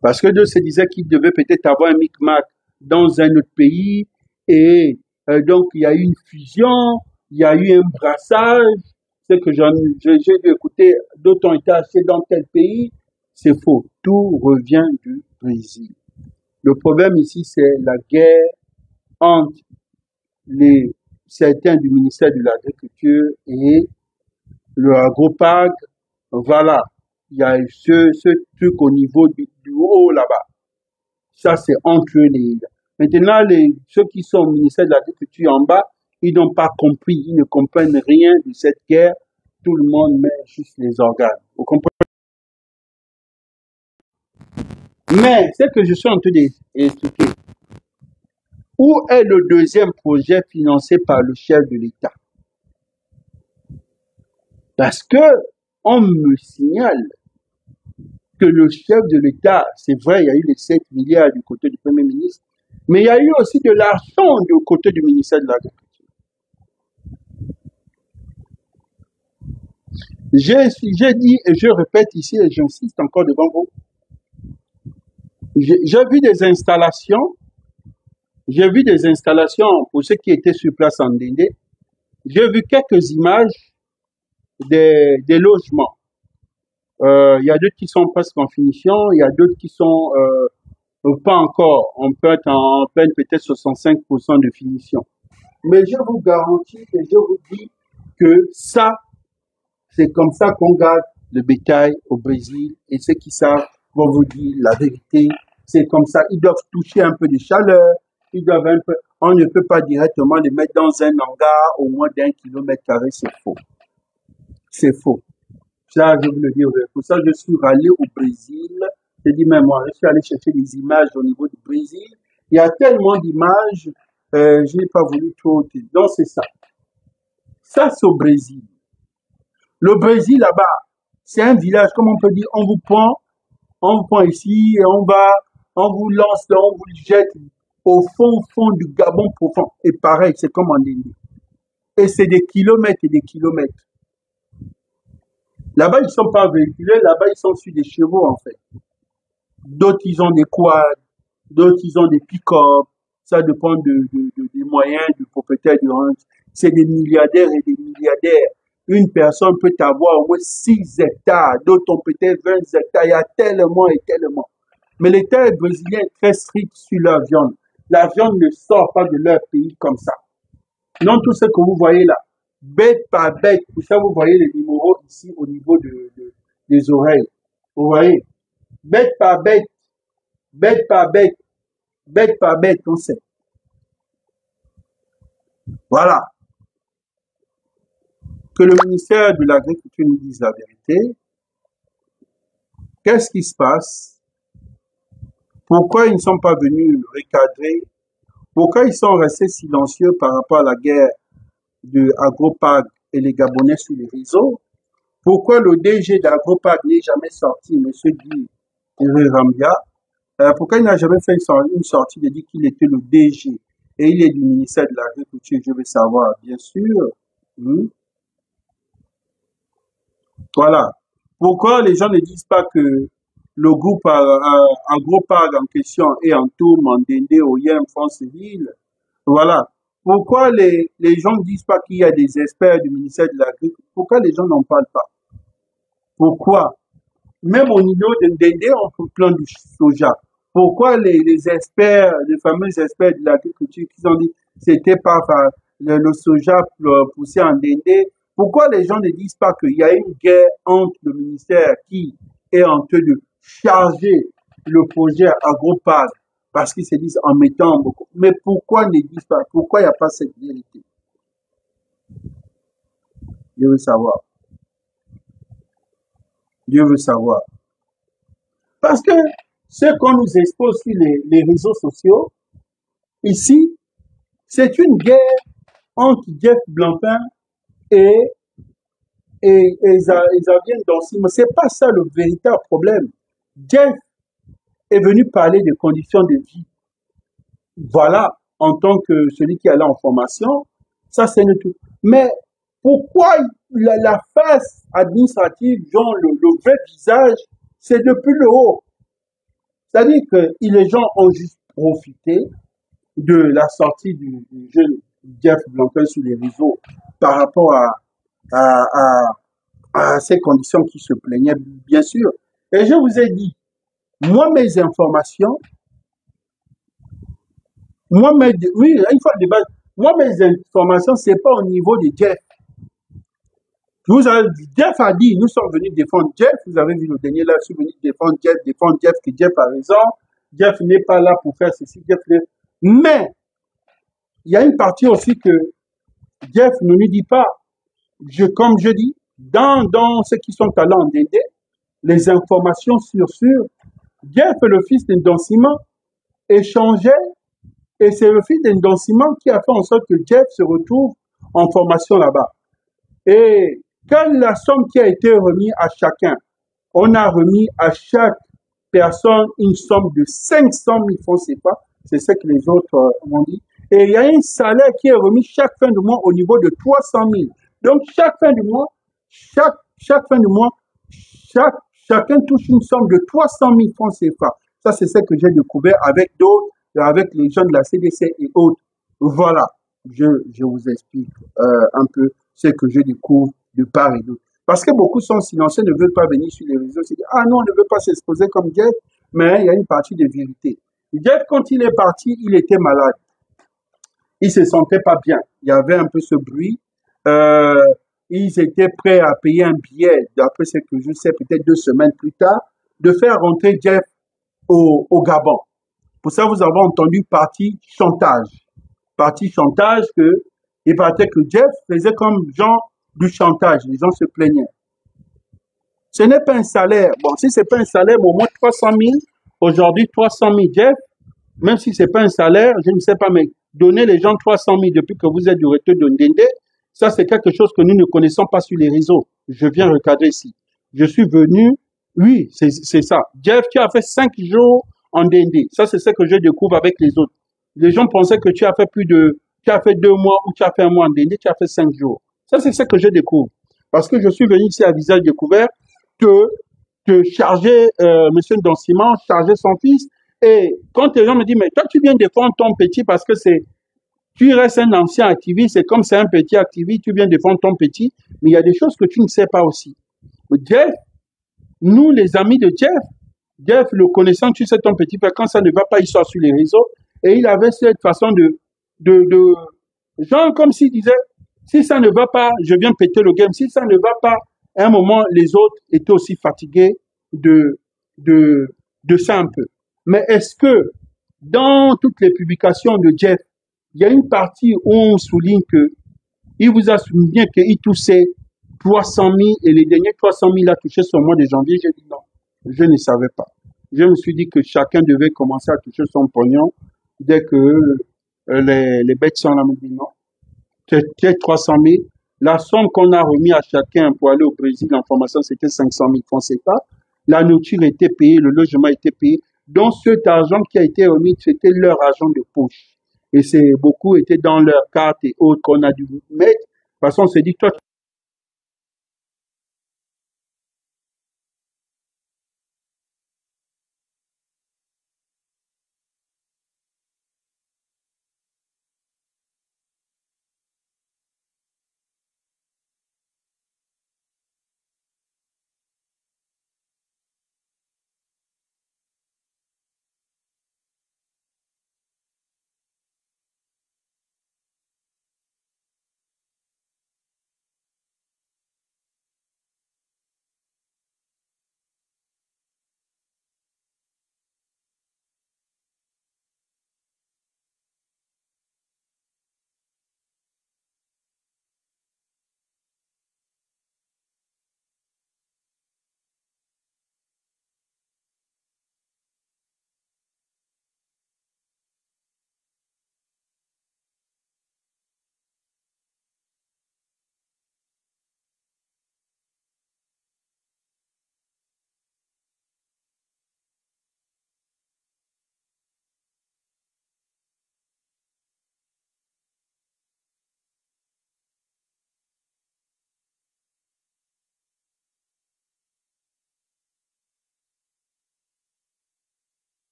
Parce que Dieu se disait qu'il devait peut-être avoir un micmac dans un autre pays. Et donc, il y a eu une fusion, il y a eu un brassage. C'est que j'ai dû écouter, d'autres ont été achetés dans tel pays. C'est faux. Tout revient du Brésil. Le problème ici, c'est la guerre entre certains du ministère de l'Agriculture et le Agropag. Voilà. Il y a ce truc au niveau du haut là-bas. Ça, c'est entre eux. Maintenant, ceux qui sont au ministère de l'Agriculture en bas, ils n'ont pas compris, ils ne comprennent rien de cette guerre. Tout le monde met juste les organes. Vous comprenez? Mais ce que je suis en train d'expliquer, où est le deuxième projet financé par le chef de l'État? Parce que on me signale que le chef de l'État, c'est vrai, il y a eu les 7 milliards du côté du Premier ministre, mais il y a eu aussi de l'argent du côté du ministère de l'Agriculture. J'ai dit et je répète ici et j'insiste encore devant vous. J'ai vu des installations. J'ai vu des installations pour ceux qui étaient sur place en Ndendé. J'ai vu quelques images des logements. Il y a d'autres qui sont presque en finition, il y a d'autres qui sont pas encore. On peut être en peine peut-être 65% de finition. Mais je vous garantis et je vous dis que ça, c'est comme ça qu'on garde le bétail au Brésil. Et ceux qui savent vont vous dire la vérité. C'est comme ça. Ils doivent toucher un peu de chaleur. Ils doivent un peu, on ne peut pas directement les mettre dans un hangar au moins d'1 km². C'est faux. C'est faux. Ça, je vous le dis. Pour ça, je suis allé au Brésil. Je dis même moi, je suis allé chercher des images au niveau du Brésil. Il y a tellement d'images, je n'ai pas voulu trop. Donc, c'est ça. Ça, c'est au Brésil. Le Brésil, là-bas, c'est un village, comme on peut dire, on vous prend ici, et on vous lance là, on vous jette au fond du Gabon profond. Et pareil, c'est comme en Inde. Et c'est des kilomètres et des kilomètres. Là-bas, ils ne sont pas véhiculés, là-bas, ils sont sur des chevaux, en fait. D'autres, ils ont des quads, d'autres, ils ont des pick-up. Ça dépend des moyens du propriétaire du ranch. C'est des milliardaires et des milliardaires. Une personne peut avoir au moins 6 hectares, d'autres ont peut-être 20 hectares. Il y a tellement et tellement. Mais l'État brésilien est très strict sur la viande. La viande ne sort pas de leur pays comme ça. Non, tout ce que vous voyez là, bête par bête, pour ça vous voyez les numéros ici au niveau des oreilles. Vous voyez, bête par bête, bête par bête, bête par bête, on sait. Voilà. Que le ministère de l'Agriculture nous dise la vérité. Qu'est-ce qui se passe? Pourquoi ils ne sont pas venus recadrer? Pourquoi ils sont restés silencieux par rapport à la guerre de Agropag et les Gabonais sur les réseaux? Pourquoi le DG d'Agropag n'est jamais sorti, M. Guy Rambia? Pourquoi il n'a jamais fait une sortie de dire qu'il était le DG et il est du ministère de l'Agriculture? Je veux savoir, bien sûr. Voilà. Pourquoi les gens ne disent pas que le groupe Agropag en question est en tour, Mandende, Oyem, France-Ville? Voilà. Pourquoi les gens ne disent pas qu'il y a des experts du ministère de l'Agriculture? Pourquoi les gens n'en parlent pas? Pourquoi? Même au niveau de Ndende, on peut plan du soja. Pourquoi les experts, les fameux experts de l'agriculture qui ont dit c'était pas le soja poussé en Ndende? Pourquoi les gens ne disent pas qu'il y a une guerre entre le ministère qui est en train de charger le projet Agropag parce qu'ils se disent en mettant beaucoup. Mais pourquoi ne disent pas? Pourquoi il n'y a pas cette vérité? Je veux savoir. Je veux savoir. Parce que ce qu'on nous expose sur les réseaux sociaux, ici, c'est une guerre entre Jeff Blancpain et Xavier Ndonsi. Mais c'est pas ça le véritable problème. Jeff est venu parler des conditions de vie. Voilà, en tant que celui qui est allé en formation, ça c'est le tout. Mais pourquoi la face administrative, genre le vrai visage, c'est depuis le haut? C'est-à-dire que les gens ont juste profité de la sortie du jeune Jeff Blancpain sur les réseaux par rapport à ces conditions qui se plaignaient, bien sûr. Et je vous ai dit, moi, mes informations, oui, une fois de base, moi, mes informations, c'est pas au niveau de Jeff. Jeff a dit, nous sommes venus défendre Jeff. Vous avez vu le dernier là, je suis venu défendre Jeff, que Jeff a raison. Jeff n'est pas là pour faire ceci, mais il y a une partie aussi que Jeff ne nous dit pas. Comme je dis, dans ceux qui sont allés en DD, les informations sur Jeff et le fils d'Indonsiment échangeaient, et c'est le fils d'Indonsiment qui a fait en sorte que Jeff se retrouve en formation là-bas. Et quand la somme qui a été remise à chacun, on a remis à chaque personne une somme de 500 000 francs CFA, c'est ce que les autres m'ont dit. Et il y a un salaire qui est remis chaque fin de mois au niveau de 300 000. Donc chaque fin du mois, chaque fin de mois, chacun touche une somme de 300 000 francs CFA. Ça, c'est ce que j'ai découvert avec d'autres, avec les gens de la CDC et autres. Voilà, je vous explique un peu ce que je découvre de part et d'autre. Parce que beaucoup sont silencieux, ne veulent pas venir sur les réseaux. C'est dire, ah non, on ne veut pas s'exposer comme Jeff, mais il y a une partie de vérité. Jeff, quand il est parti, il était malade. Il se sentait pas bien. Il y avait un peu ce bruit. Ils étaient prêts à payer un billet, d'après ce que je sais, peut-être 2 semaines plus tard. de faire rentrer Jeff au Gabon. Pour ça, vous avez entendu partie chantage. Partie chantage que, il paraît que Jeff faisait comme genre du chantage. Les gens se plaignaient. Ce n'est pas un salaire. Bon, si c'est pas un salaire, au moins 300 000. Aujourd'hui, 300 000 Jeff, même si c'est pas un salaire, je ne sais pas, mais donner les gens 300 000 depuis que vous êtes du retour de Ndende, ça c'est quelque chose que nous ne connaissons pas sur les réseaux. Je viens recadrer ici. Je suis venu, oui, c'est ça. Jeff, tu as fait 5 jours en Ndende. Ça c'est ce que je découvre avec les autres. Les gens pensaient que tu as fait tu as fait 2 mois ou tu as fait 1 mois en Ndende, tu as fait 5 jours. Ça c'est ce que je découvre. Parce que je suis venu ici à visage découvert que charger Monsieur Dansiment, charger son fils. Et quand les gens me disent, mais toi, tu viens défendre ton petit parce que tu restes un ancien activiste, c'est comme c'est un petit activiste, tu viens défendre ton petit, mais il y a des choses que tu ne sais pas aussi. Jeff, nous, les amis de Jeff, le connaissant, tu sais ton petit frère, quand ça ne va pas, il sort sur les réseaux, et il avait cette façon de genre comme s'il disait, si ça ne va pas, je viens péter le game, si ça ne va pas, à un moment, les autres étaient aussi fatigués de, de ça un peu. Mais est-ce que dans toutes les publications de Jeff, il y a une partie où on souligne que il vous a souligné qu'il touchait 300 000 et les derniers 300 000 a touché sur le mois de janvier? J'ai dit non, je ne savais pas. Je me suis dit que chacun devait commencer à toucher son pognon dès que les bêtes sont là. Me dit non, c'est 300 000. La somme qu'on a remis à chacun pour aller au Brésil en formation, c'était 500 000 francs CFA. La nourriture était payée, le logement était payé. Donc cet argent qui a été remis, c'était leur argent de poche. Et c'est beaucoup était dans leur carte et autres qu'on a dû mettre. De toute façon, on s'est dit, toi,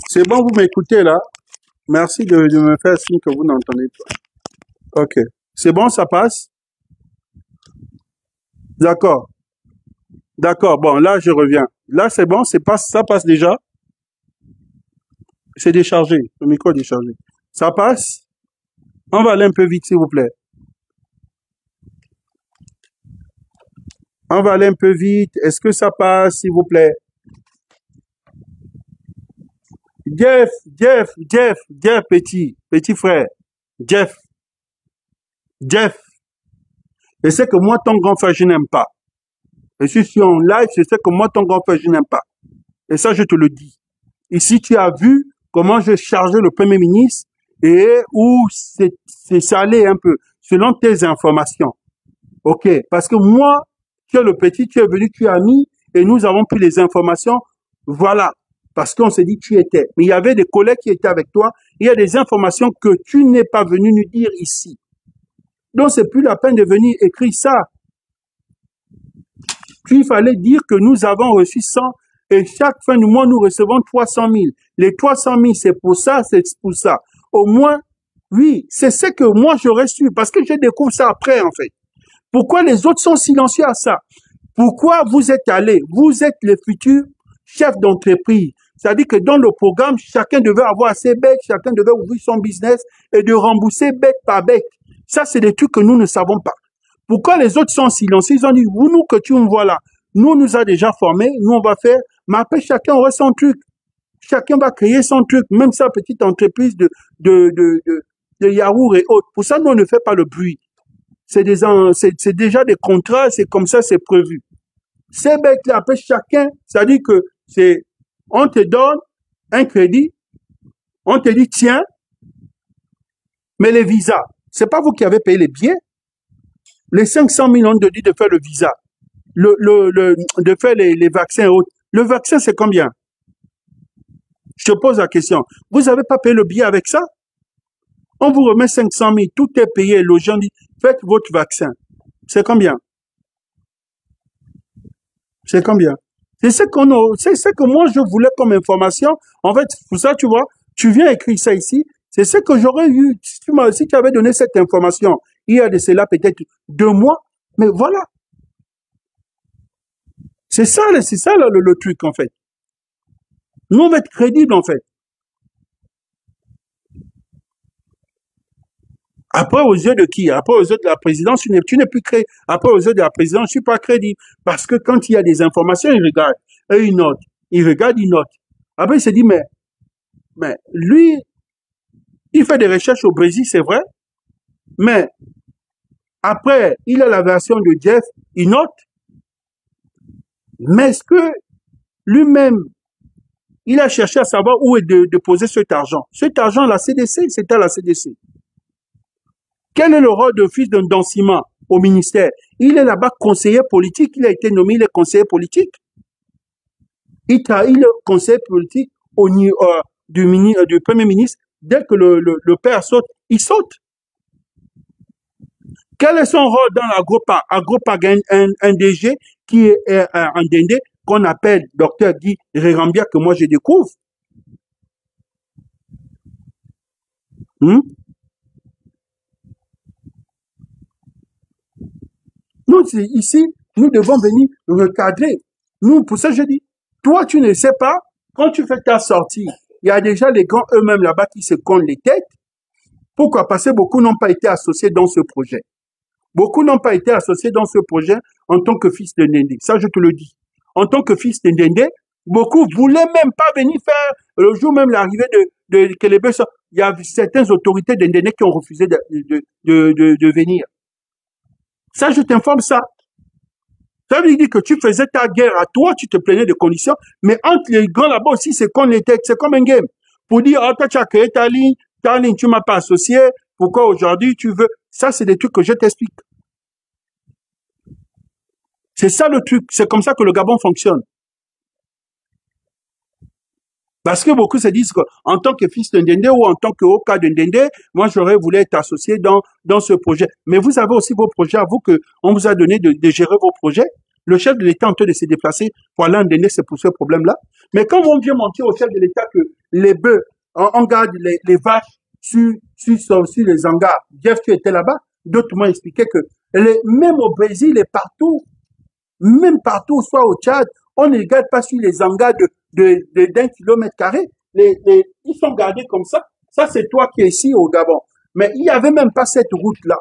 c'est bon, vous m'écoutez là. Merci de me faire signe que vous n'entendez pas. Ok. C'est bon, ça passe? D'accord. D'accord. Bon, là, je reviens. Là, c'est bon, ça passe déjà. C'est déchargé. Le micro est déchargé. Ça passe? On va aller un peu vite, s'il vous plaît. On va aller un peu vite. Est-ce que ça passe, s'il vous plaît? Jeff, petit frère. Jeff, Jeff. Je sais que moi, ton grand frère, je n'aime pas. Je suis sur en live, je sais que moi, ton grand frère, je n'aime pas. Et ça, je te le dis. Ici, tu as vu comment je chargeais le Premier ministre et où ça allait un peu, selon tes informations. OK. Parce que moi, tu es le petit, tu es venu, tu as mis, et nous avons pris les informations. Voilà. Parce qu'on s'est dit que tu étais. Mais il y avait des collègues qui étaient avec toi. Il y a des informations que tu n'es pas venu nous dire ici. Donc, c'est plus la peine de venir écrire ça. Puis, il fallait dire que nous avons reçu 100 et chaque fin du mois, nous recevons 300 000. Les 300 000, c'est pour ça, c'est pour ça. Au moins, oui, c'est ce que moi j'aurais su parce que je découvre ça après, en fait. Pourquoi les autres sont silencieux à ça? Pourquoi vous êtes allés? Vous êtes les futurs chefs d'entreprise. C'est-à-dire que dans le programme, chacun devait avoir ses bêtes, chacun devait ouvrir son business et de rembourser bête par bête. Ça, c'est des trucs que nous ne savons pas. Pourquoi les autres sont silencieux? Ils ont dit, vous, nous, que tu me vois là, nous, on nous a déjà formés, nous, on va faire, mais après, chacun aura son truc. Chacun va créer son truc, même sa petite entreprise de yaourt et autres. Pour ça, nous, on ne fait pas le bruit. C'est déjà des contrats, c'est comme ça, c'est prévu. Ces bêtes-là, après, chacun, ça dit que on te donne un crédit, on te dit, tiens, mais les visas, c'est pas vous qui avez payé les billets. Les 500 000, on te dit de faire le visa, de faire les vaccins et autres. Le vaccin, c'est combien? Je te pose la question. Vous n'avez pas payé le billet avec ça? On vous remet 500 000, tout est payé. Le gens dit, faites votre vaccin. C'est combien? C'est combien? C'est ce que moi je voulais comme information. En fait, pour ça, tu vois, tu viens écrire ça ici. C'est ce que j'aurais eu si tu avais donné cette information il y a de cela peut-être 2 mois. Mais voilà. C'est ça le truc, en fait. Nous, on va être crédibles, en fait. Après, aux yeux de qui? Après, aux yeux de la présidence, tu n'es plus crédible. Après, aux yeux de la présidence, je suis pas crédible. Parce que quand il y a des informations, il regarde. Et il note. Il regarde, il note. Après, il se dit, mais lui, il fait des recherches au Brésil, c'est vrai. Mais après, il a la version de Jeff, il note. Mais est-ce que lui-même, il a cherché à savoir où est de poser cet argent? Cet argent, la CDC, c'est à la CDC. Quel est le rôle de fils d'un Dansima au ministère? Il est là-bas conseiller politique, il a été nommé, il est conseiller politique. Il est conseiller politique au niveau du Premier ministre. Dès que le père saute, il saute. Quel est son rôle dans l'Agropa? Agropa a un DG qui est un Dendé qu'on appelle Dr Guy Rérambia, que moi je découvre. Hmm? Nous, ici, nous devons venir recadrer. Nous, pour ça, je dis, toi, tu ne sais pas, quand tu fais ta sortie, il y a déjà les grands eux-mêmes là-bas qui se comptent les têtes. Pourquoi? Parce que beaucoup n'ont pas été associés dans ce projet. Beaucoup n'ont pas été associés dans ce projet en tant que fils de Ndendé. Ça, je te le dis. En tant que fils de Ndendé, beaucoup voulaient même pas venir faire, le jour même l'arrivée de Kelebe, il y a certaines autorités de Ndendé qui ont refusé de venir. Ça, je t'informe ça. Ça veut dire que tu faisais ta guerre à toi, tu te plaignais de conditions, mais entre les grands là-bas aussi, c'est comme les têtes, c'est comme un game. Pour dire, oh, toi, tu as créé ta ligne, tu m'as pas associé, pourquoi aujourd'hui tu veux? Ça, c'est des trucs que je t'explique. C'est ça le truc, c'est comme ça que le Gabon fonctionne. Parce que beaucoup se disent qu'en tant que fils de Ndendé ou en tant que haut cas de Ndendé, moi j'aurais voulu être associé dans ce projet. Mais vous avez aussi vos projets à vous que on vous a donné de gérer vos projets. Le chef de l'État est en train de se déplacer pour aller en Ndendé, c'est pour ce problème-là. Mais quand on vient mentir au chef de l'État que les bœufs, on garde les vaches sur les hangars, Jeff, tu étais là-bas, d'autres m'ont expliqué que même au Brésil et partout, même partout, soit au Tchad, on ne garde pas sur les hangars d'un kilomètre carré. Ils sont gardés comme ça. Ça, c'est toi qui es ici au Gabon. Mais il n'y avait même pas cette route-là.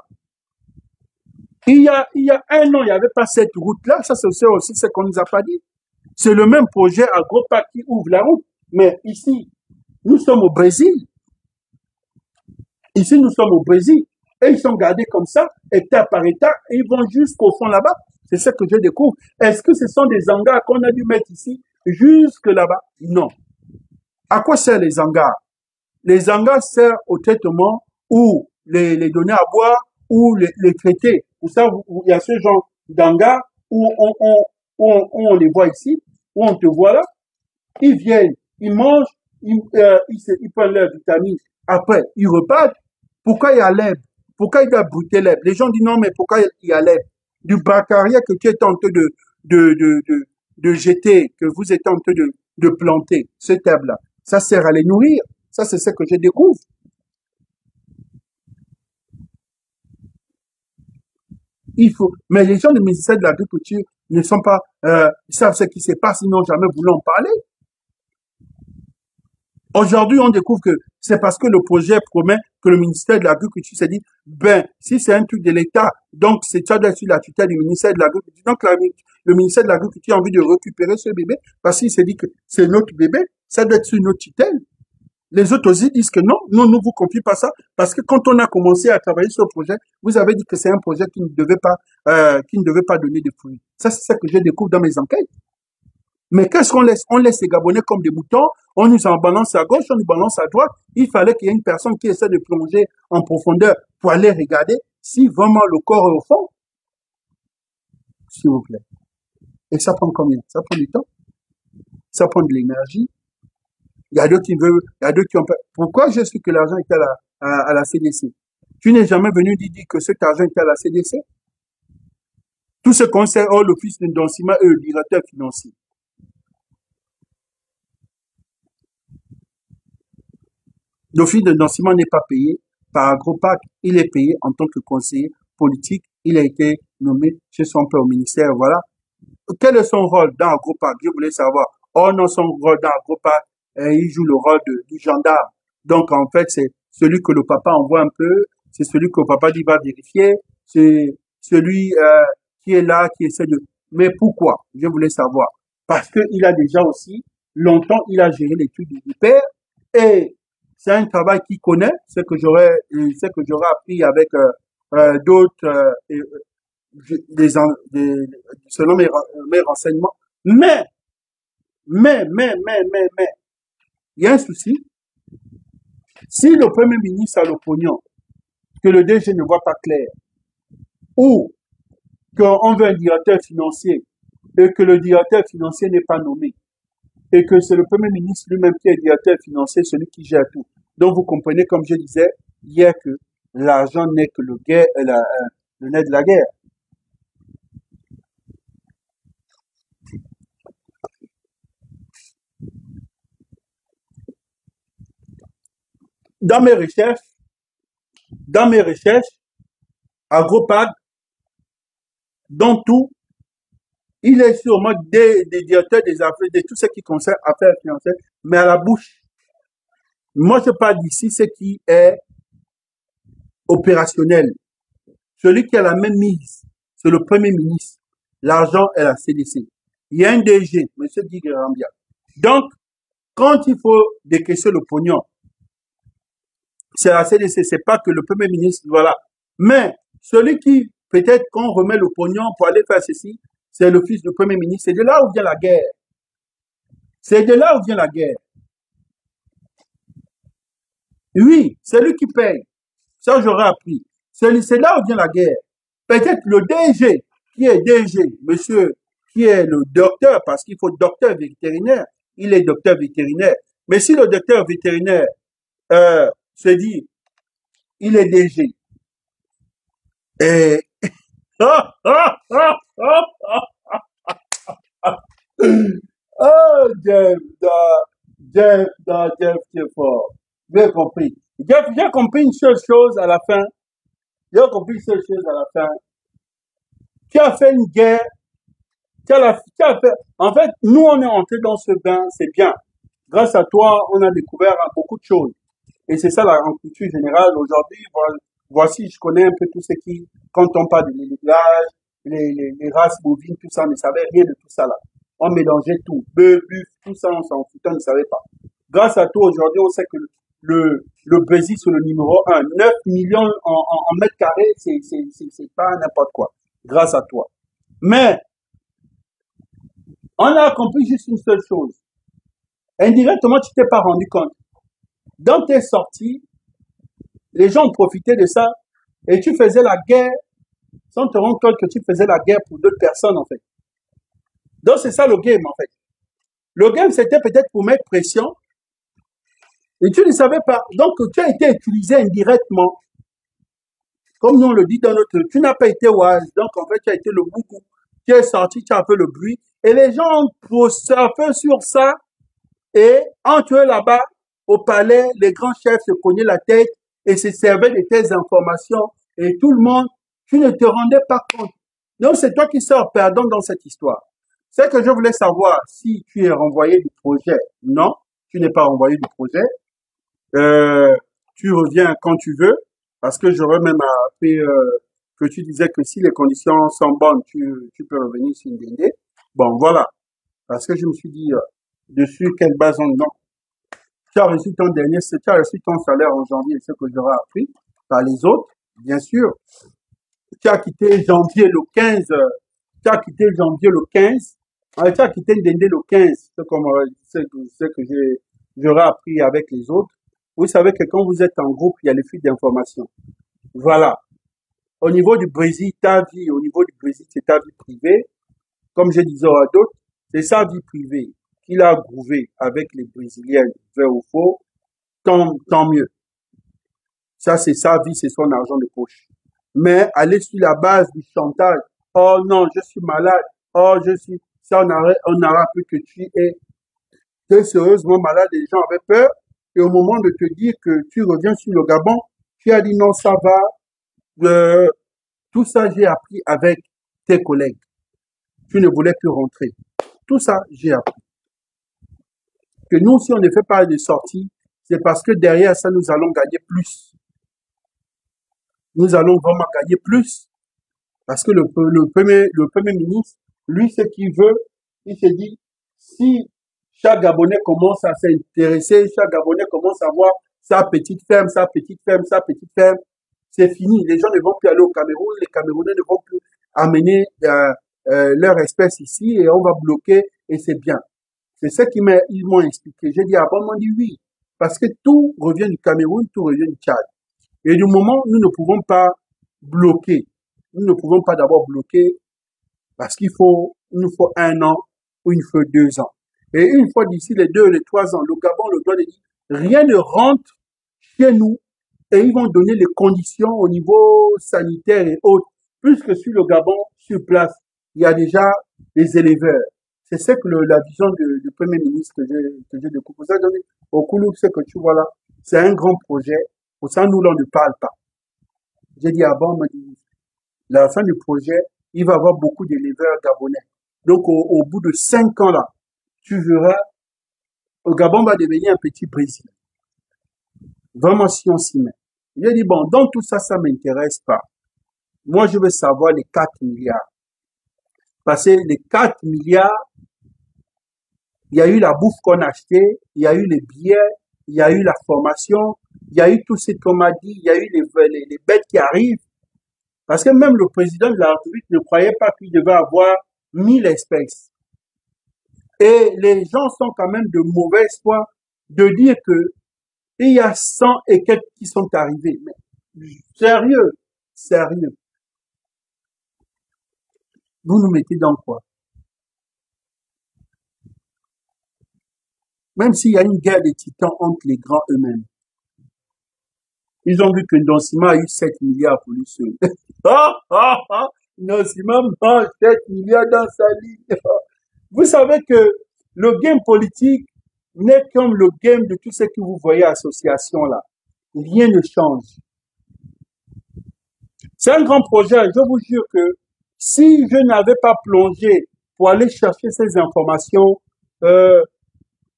Il y a 1 an, il n'y avait pas cette route-là. Ça, c'est aussi ce qu'on nous a pas dit. C'est le même projet Agropa qui ouvre la route. Mais ici, nous sommes au Brésil. Ici, nous sommes au Brésil. Et ils sont gardés comme ça, état par état, et ils vont jusqu'au fond là-bas. C'est ce que je découvre. Est-ce que ce sont des hangars qu'on a dû mettre ici jusque là-bas? Non. À quoi servent les hangars? Les hangars servent au traitement ou les donner à boire ou les traiter. Pour ça, il y a ce genre d'hangars où on les voit ici, où on te voit là. Ils viennent, ils mangent, ils prennent leurs vitamines. Après, ils repartent. Pourquoi il y a l'herbe? Pourquoi il doit brouter l'herbe? Les gens disent non, mais pourquoi il y a l'herbe? Du bacaria que tu es en train de jeter, que vous êtes en train de planter, cette herbe-là. Ça sert à les nourrir. Ça, c'est ce que je découvre. Il faut, mais les gens du ministère de l'Agriculture ne sont pas, ils savent ce qui se passe, ils n'ont jamais voulu en parler. Aujourd'hui, on découvre que c'est parce que le projet promet que le ministère de l'Agriculture s'est dit, ben, si c'est un truc de l'État, donc c'est ça doit être sur la tutelle du ministère de l'Agriculture. Donc, le ministère de l'Agriculture a envie de récupérer ce bébé parce qu'il s'est dit que c'est notre bébé, ça doit être sur notre tutelle. Les autres aussi disent que non, nous ne vous confions pas ça parce que quand on a commencé à travailler sur le projet, vous avez dit que c'est un projet qui ne devait pas donner de fruits. Ça, c'est ça que je découvre dans mes enquêtes. Mais qu'est-ce qu'on laisse? On laisse les Gabonais comme des moutons, on nous en balance à gauche, on nous balance à droite. Il fallait qu'il y ait une personne qui essaie de plonger en profondeur pour aller regarder si vraiment le corps est au fond, s'il vous plaît. Et ça prend combien? Ça prend du temps, ça prend de l'énergie. Il y a d'autres qui veulent, il y a d'autres qui ont peur. Pourquoi je sais que l'argent est à la CDC? Tu n'es jamais venu dire que cet argent est à la CDC? Tout ce qu'on sait, oh, l'office de Ndonsima est le directeur financier. L'office de Ndonsima n'est pas payé par Agropac, il est payé en tant que conseiller politique. Il a été nommé chez son père au ministère, voilà. Quel est son rôle dans Agropac? Je voulais savoir. Oh non, son rôle dans Agropac, il joue le rôle du gendarme. Donc en fait, c'est celui que le papa envoie un peu, c'est celui que le papa dit va vérifier, c'est celui qui est là, qui essaie de... Mais pourquoi? Je voulais savoir. Parce qu'il a déjà aussi, longtemps, il a géré l'étude du père et c'est un travail qu'il connaît, ce que j'aurais appris avec d'autres, des, selon mes renseignements. Mais, il y a un souci. Si le Premier ministre a le pognon, que le DG ne voit pas clair, ou qu'on veut un directeur financier, et que le directeur financier n'est pas nommé, et que c'est le Premier ministre lui-même qui est directeur financier, celui qui gère tout. Donc vous comprenez, comme je disais hier, que l'argent n'est que le nerf de la guerre. Dans mes recherches, dans mes recherches, Agropag, dans tout, il est sûrement des directeurs des affaires, de tout ce qui concerne affaires financières, mais à la bouche. Moi, je parle d'ici ce qui est opérationnel. Celui qui a la même mise, c'est le Premier ministre. L'argent est la CDC. Il y a un DG, M. Guy Rambia. Donc, quand il faut décaisser le pognon, c'est la CDC, c'est pas que le Premier ministre, voilà. Mais celui qui, peut-être qu'on remet le pognon pour aller faire ceci, c'est le fils du Premier ministre. C'est de là où vient la guerre. C'est de là où vient la guerre. Oui, c'est lui qui paye. Ça, j'aurais appris. C'est là où vient la guerre. Peut-être le DG, qui est DG, monsieur, qui est le docteur, parce qu'il faut docteur vétérinaire, il est docteur vétérinaire. Mais si le docteur vétérinaire se dit, il est DG, et... Oh, Jeff, tu es fort. J'ai compris. J'ai compris une seule chose à la fin. J'ai compris une seule chose à la fin. Tu as fait une guerre. Tu as fait... En fait, nous, on est entré dans ce bain, c'est bien. Grâce à toi, on a découvert beaucoup de choses. Et c'est ça la culture générale. Aujourd'hui, voici, je connais un peu tout ce qui, quand on parle de l'élevage, les races bovines, tout ça, on ne savait rien de tout ça là. On mélangeait tout. Bœuf, buff, tout ça, on s'en foutait, on ne savait pas. Grâce à toi, aujourd'hui, on sait que le Brésil, c'est le numéro 1. 9 millions en mètres carrés, c'est pas n'importe quoi. Grâce à toi. Mais, on a compris juste une seule chose. Indirectement, tu t'es pas rendu compte. Dans tes sorties, les gens ont profité de ça et tu faisais la guerre sans te rendre compte que tu faisais la guerre pour d'autres personnes, en fait. Donc, c'est ça le game, en fait. Le game, c'était peut-être pour mettre pression et tu ne savais pas. Donc, tu as été utilisé indirectement. Comme nous on le dit dans notre... Tu n'as pas été wise. Donc, en fait, tu as été le bougou. Tu es sorti, tu as fait le bruit. Et les gens ont surfé sur ça. Et entre eux là-bas, au palais, les grands chefs se cognaient la tête et se servaient de tes informations. Et tout le monde, tu ne te rendais pas compte. Donc, c'est toi qui sors perdant dans cette histoire. C'est que je voulais savoir si tu es renvoyé du projet. Non. tu n'es pas envoyé du projet. Euh, Tu reviens quand tu veux, parce que j'aurais même appris que tu disais que si les conditions sont bonnes, tu peux revenir sur une délai. Bon, voilà. Parce que je me suis dit, dessus quelle base on donne. Tu as reçu ton salaire en janvier, ce que j'aurais appris par les autres, bien sûr. Tu as quitté janvier le 15, tu as quitté janvier le 15, tu as quitté Ndende le 15, ce que j'aurais appris avec les autres. Vous savez que quand vous êtes en groupe, il y a les fuites d'informations. Voilà. Au niveau du Brésil, ta vie, au niveau du Brésil, c'est ta vie privée. Comme je disais à d'autres, c'est sa vie privée qu'il a grouvé avec les Brésiliens, vrai ou faux, tant mieux. Ça, c'est sa vie, c'est son argent de poche. Mais aller sur la base du chantage, oh non, je suis malade, oh je suis, ça on aura appris que tu es sérieusement malade, les gens avaient peur, et au moment de te dire que tu reviens sur le Gabon, tu as dit non, ça va, euh, tout ça j'ai appris avec tes collègues. Tu ne voulais plus rentrer. Tout ça, j'ai appris. Que nous, si on ne fait pas de sorties, c'est parce que derrière ça, nous allons gagner plus. Nous allons vraiment gagner plus. Parce que le premier ministre, lui, ce qu'il veut, il se dit, si chaque Gabonais commence à s'intéresser, chaque Gabonais commence à voir sa petite ferme, sa petite ferme, sa petite ferme, c'est fini. Les gens ne vont plus aller au Cameroun, les Camerounais ne vont plus amener leur espèce ici et on va bloquer et c'est bien. C'est ce ils m'ont expliqué. J'ai dit, ah bon, ils m'ont dit oui. Parce que tout revient du Cameroun, tout revient du Tchad. Et du moment, nous ne pouvons pas bloquer. Nous ne pouvons pas d'abord bloquer parce il nous faut 1 an ou il nous faut 2 ans. Et une fois d'ici les 2, les 3 ans, le Gabon le doit dire, rien ne rentre chez nous et ils vont donner les conditions au niveau sanitaire et autres. Puisque sur le Gabon, sur place, il y a déjà des éleveurs. C'est ce que la vision du Premier ministre que j'ai découvert. Pour ça, au Koulouk, ce que tu vois là, c'est un grand projet. Pour ça, nous, là, on ne parle pas. J'ai dit, ah bon, on m'a dit, la fin du projet, il va y avoir beaucoup d'éleveurs gabonais. Donc, au bout de 5 ans là, tu verras, le Gabon va devenir un petit Brésil. Vraiment, si on s'y met. J'ai dit, bon, donc tout ça, ça m'intéresse pas. Moi, je veux savoir les 4 milliards. Parce que les 4 milliards, il y a eu la bouffe qu'on a achetée, il y a eu les billets, il y a eu la formation, il y a eu tout ce qu'on m'a dit, il y a eu les bêtes qui arrivent. Parce que même le président de la République ne croyait pas qu'il devait avoir 1000 espèces. Et les gens sont quand même de mauvais foi de dire que il y a 100 et quelques qui sont arrivés. Mais sérieux, sérieux. Vous nous mettez dans quoi? Même s'il y a une guerre des titans entre les grands eux-mêmes. Ils ont vu que Ndonsima a eu 7 milliards pour lui seul. Ah, ah, ah, Ndonsima mange 7 milliards dans sa ligne. Vous savez que le game politique n'est comme le game de tout ce que vous voyez association là. Rien ne change. C'est un grand projet. Je vous jure que si je n'avais pas plongé pour aller chercher ces informations, euh,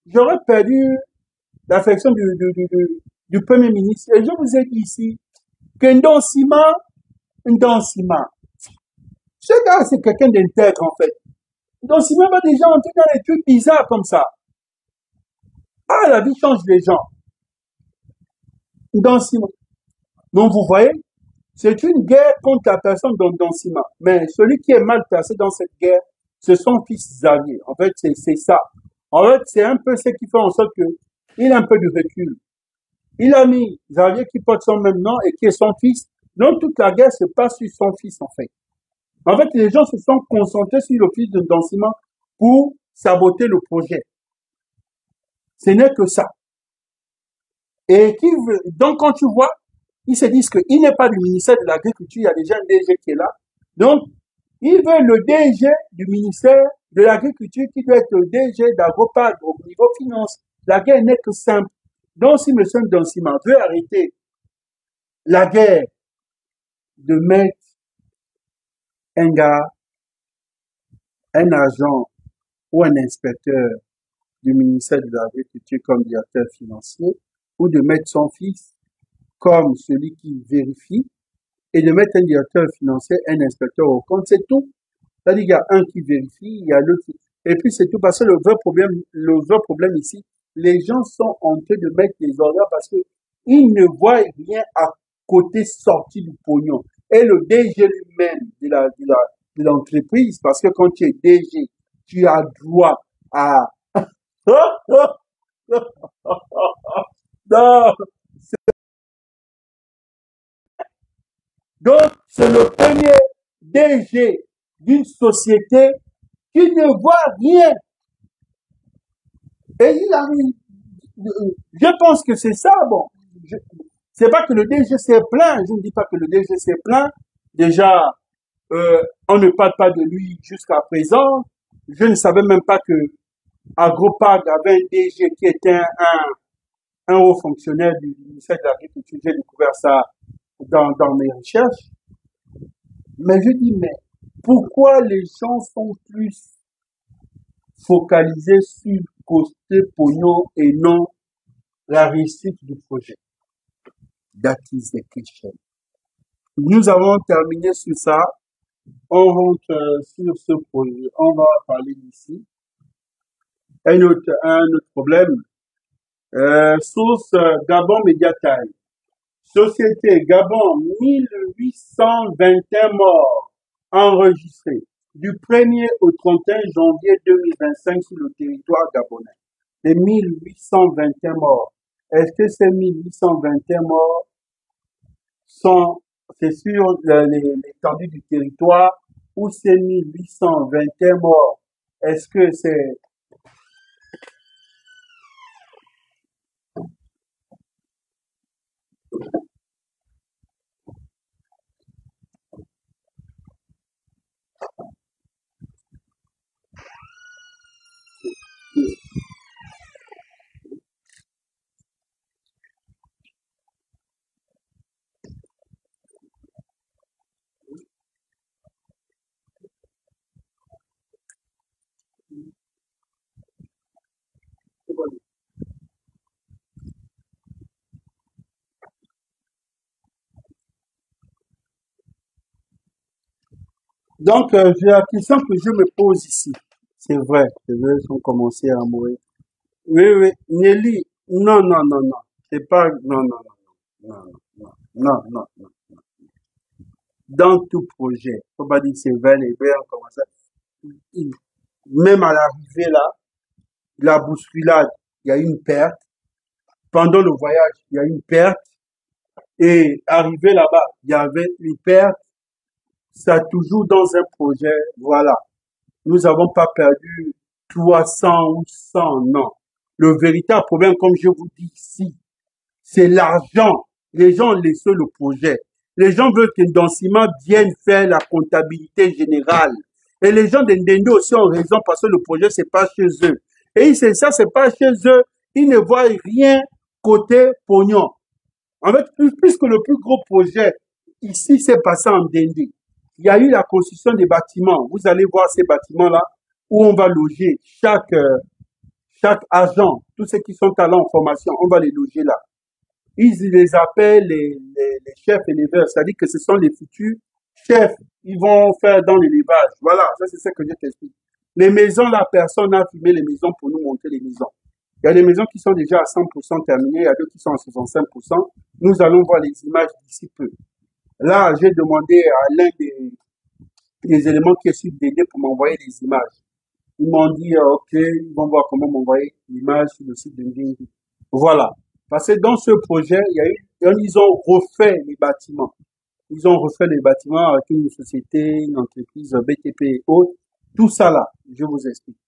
j'aurais perdu l'affection du Premier ministre. Et je vous ai dit ici que Ndonsima, ce gars, c'est quelqu'un d'intègre en fait. Ndonsima va déjà entrer dans des trucs bizarres comme ça. Ah, la vie change les gens. Ndonsima. Donc vous voyez, c'est une guerre contre la personne d'Ndonsima. Mais celui qui est mal placé dans cette guerre, c'est son fils Xavier. En fait, c'est ça. En fait, c'est un peu ce qui fait en sorte que il a un peu de recul. Il a mis Xavier qui porte son même nom et qui est son fils. Donc toute la guerre se passe sur son fils en fait. En fait, les gens se sont concentrés sur le fils de Ndonsima pour saboter le projet. Ce n'est que ça. Donc quand tu vois, ils se disent qu'il n'est pas du ministère de l'Agriculture, il y a déjà un DG qui est là. Donc, ils veulent le DG du ministère de l'Agriculture qui doit être le DG d'Agropag au niveau finance. La guerre n'est que simple. Donc, si M. Ndonsima veut arrêter la guerre de mettre un gars, un agent ou un inspecteur du ministère de l'Agriculture comme directeur financier, ou de mettre son fils comme celui qui vérifie, et de mettre un directeur financier, un inspecteur au compte, c'est tout. C'est-à-dire qu'il y a un qui vérifie, il y a l'autre et puis c'est tout. Parce que le vrai problème ici, les gens sont en train de mettre des ordres parce que ils ne voient rien à côté sorti du pognon. Et le DG lui-même de l'entreprise, parce que quand tu es DG, tu as droit à, non. Donc, c'est le premier DG d'une société qui ne voit rien. Et il arrive, je pense que c'est ça, bon. C'est pas que le DG s'est plaint, je ne dis pas que le DG s'est plaint. Déjà, on ne parle pas de lui jusqu'à présent. Je ne savais même pas que Agropag avait un DG qui était un haut fonctionnaire du ministère de l'Agriculture. J'ai découvert ça dans mes recherches. Mais je dis, mais pourquoi les gens sont plus focalisés sur le côté pognon et non la réussite du projet? That is the question. Nous avons terminé sur ça. On rentre sur ce projet. On va parler d'ici. Un autre problème. Source Gabon Mediatime. Société Gabon, 1821 morts enregistrés du 1er au 31 janvier 2025 sur le territoire gabonais. Les 1821 morts. Est-ce que ces 1821 morts c'est sur l'étendue du territoire ou ces 1821 morts? Est-ce que c'est donc la question que je me pose ici, c'est vrai, les gens ont commencé à mourir. Oui, oui, Nelly, non, non, non, non, c'est pas, non, non, non, non, non, non, non, non. Dans tout projet, faut pas dire c'est vrai, les verts, comment ça, il- même à l'arrivée là, la bousculade, il y a eu une perte. Pendant le voyage, il y a eu une perte. Et arrivé là-bas, il y avait une perte. Ça toujours dans un projet, voilà. Nous n'avons pas perdu 300 ou 100, non. Le véritable problème, comme je vous dis ici, c'est l'argent. Les gens laissent le projet. Les gens veulent que Ndancima vienne faire la comptabilité générale. Et les gens de Ndendo aussi ont raison parce que le projet, c'est pas chez eux. Et c'est ça, c'est pas chez eux. Ils ne voient rien côté pognon. En fait, puisque le plus gros projet ici s'est passé en Ndendé, il y a eu la construction des bâtiments. Vous allez voir ces bâtiments-là où on va loger chaque agent, tous ceux qui sont allés en formation, on va les loger là. Ils les appellent les chefs éleveurs, c'est-à-dire que ce sont les futurs chefs. Ils vont faire dans l'élevage. Voilà, ça c'est ce que je t'explique. Les maisons, la personne a filmé les maisons pour nous montrer les maisons. Il y a des maisons qui sont déjà à 100% terminées, il y a d'autres qui sont à 65%. Nous allons voir les images d'ici peu. Là, j'ai demandé à l'un des éléments qui est sur DD pour m'envoyer des images. Ils m'ont dit, OK, ils vont voir comment m'envoyer l'image sur le site de Ndingi. Voilà. Parce que dans ce projet, il y a eu, ils ont refait les bâtiments. Ils ont refait les bâtiments avec une société, une entreprise BTP et autres. Tout ça là, je vous explique.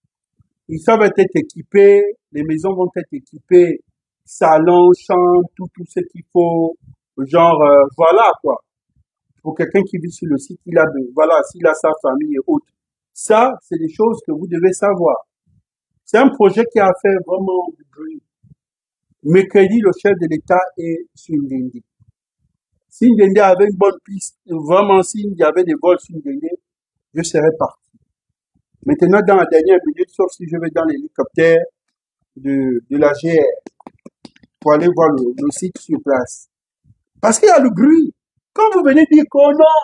Ils savent être équipés, les maisons vont être équipées, salon, chambre, tout ce qu'il faut. Genre, voilà quoi. Pour quelqu'un qui vit sur le site, voilà, s'il a sa famille et autres. Ça, c'est des choses que vous devez savoir. C'est un projet qui a fait vraiment du bruit. Mercredi, le chef de l'État est sur Ndendé. Si Ndendé avait une bonne piste, vraiment, s'il y avait des vols sur Ndendé, je serais parti. Maintenant, dans la dernière minute, sauf si je vais dans l'hélicoptère, de la GR pour aller voir le site sur place. Parce qu'il y a le bruit. Quand vous venez dire qu'au non,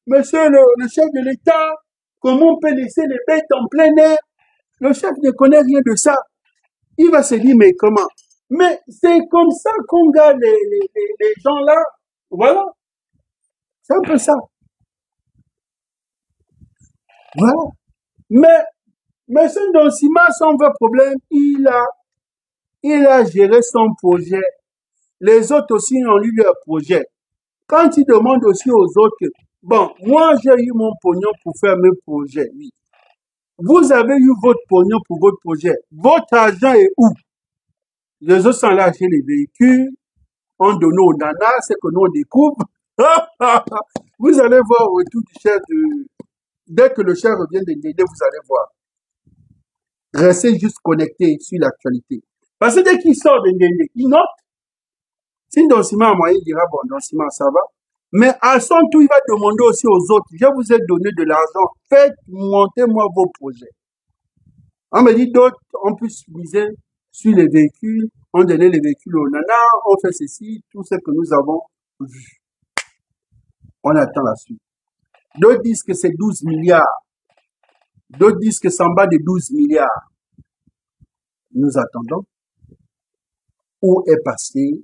monsieur le chef de l'État, comment on peut laisser les bêtes en plein air? Le chef ne connaît rien de ça. Il va se dire, mais comment? Mais c'est comme ça qu'on garde les gens là. Voilà. C'est un peu ça. Voilà. Mais, monsieur Ndonsima, son vrai problème, il a géré son projet. Les autres aussi ont eu leur projet. Quand il demande aussi aux autres, bon, moi j'ai eu mon pognon pour faire mes projets, oui. Vous avez eu votre pognon pour votre projet. Votre argent est où? Les autres sont là acheter les véhicules, ont donné au nana, c'est que nous on découvre. Vous allez voir au retour du chef dès que le chef revient de l'aider, vous allez voir. Restez juste connectés sur l'actualité. Parce que dès qu'il sort de Ndende, il note. Si Ndonsima a moyen, il dira, bon, Ndonsima, ça va. Mais à son tour, il va demander aussi aux autres, je vous ai donné de l'argent, faites monter moi vos projets. On me dit d'autres, on peut miser sur les véhicules, on donnait les véhicules au nana, on fait ceci, tout ce que nous avons vu. On attend la suite. D'autres disent que c'est 12 milliards. D'autres disent que c'est en bas de 12 milliards. Nous attendons. Où est passé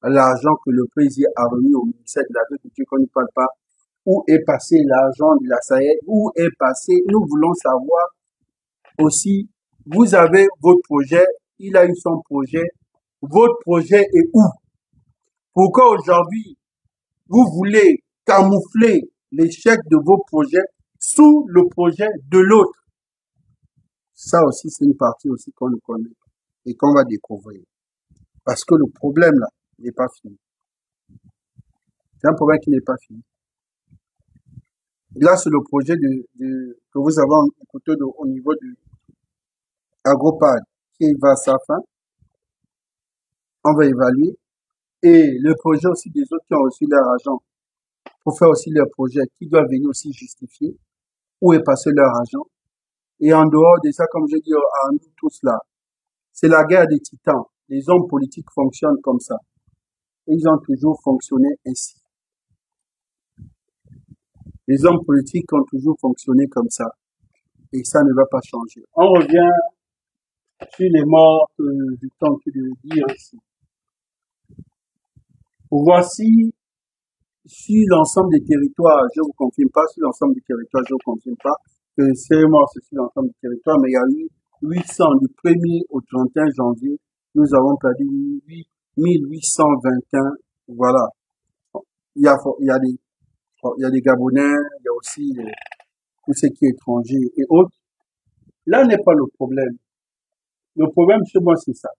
l'argent que le président a remis au ministère de l'Agriculture qu'on ne parle pas? Où est passé l'argent de la Sahel? Où est passé? Nous voulons savoir aussi, vous avez votre projet, il a eu son projet, votre projet est où? Pourquoi aujourd'hui, vous voulez camoufler l'échec de vos projets sous le projet de l'autre? Ça aussi, c'est une partie aussi qu'on ne connaît et qu'on va découvrir. Parce que le problème, là, n'est pas fini. C'est un problème qui n'est pas fini. Là, c'est le projet que vous avez écouté au niveau du Agropad qui va à sa fin. On va évaluer. Et le projet aussi des autres qui ont reçu leur argent pour faire aussi leur projet, qui doivent venir aussi justifier où est passé leur argent. Et en dehors de ça, comme je dis à nous tous là, c'est la guerre des titans. Les hommes politiques fonctionnent comme ça. Ils ont toujours fonctionné ainsi. Les hommes politiques ont toujours fonctionné comme ça. Et ça ne va pas changer. On revient sur les morts du temps que de dire ici. Voici, sur l'ensemble des territoires, je vous confirme pas, sur l'ensemble des territoires, je vous confirme pas, que c'est mort, c'est sur l'ensemble des territoires, mais il y a eu 800 du 1er au 31 janvier, nous avons perdu 1821, voilà. Il y a des Gabonais, il y a aussi tout ce qui est étranger et autres. Là n'est pas le problème. Le problème chez moi, c'est ça.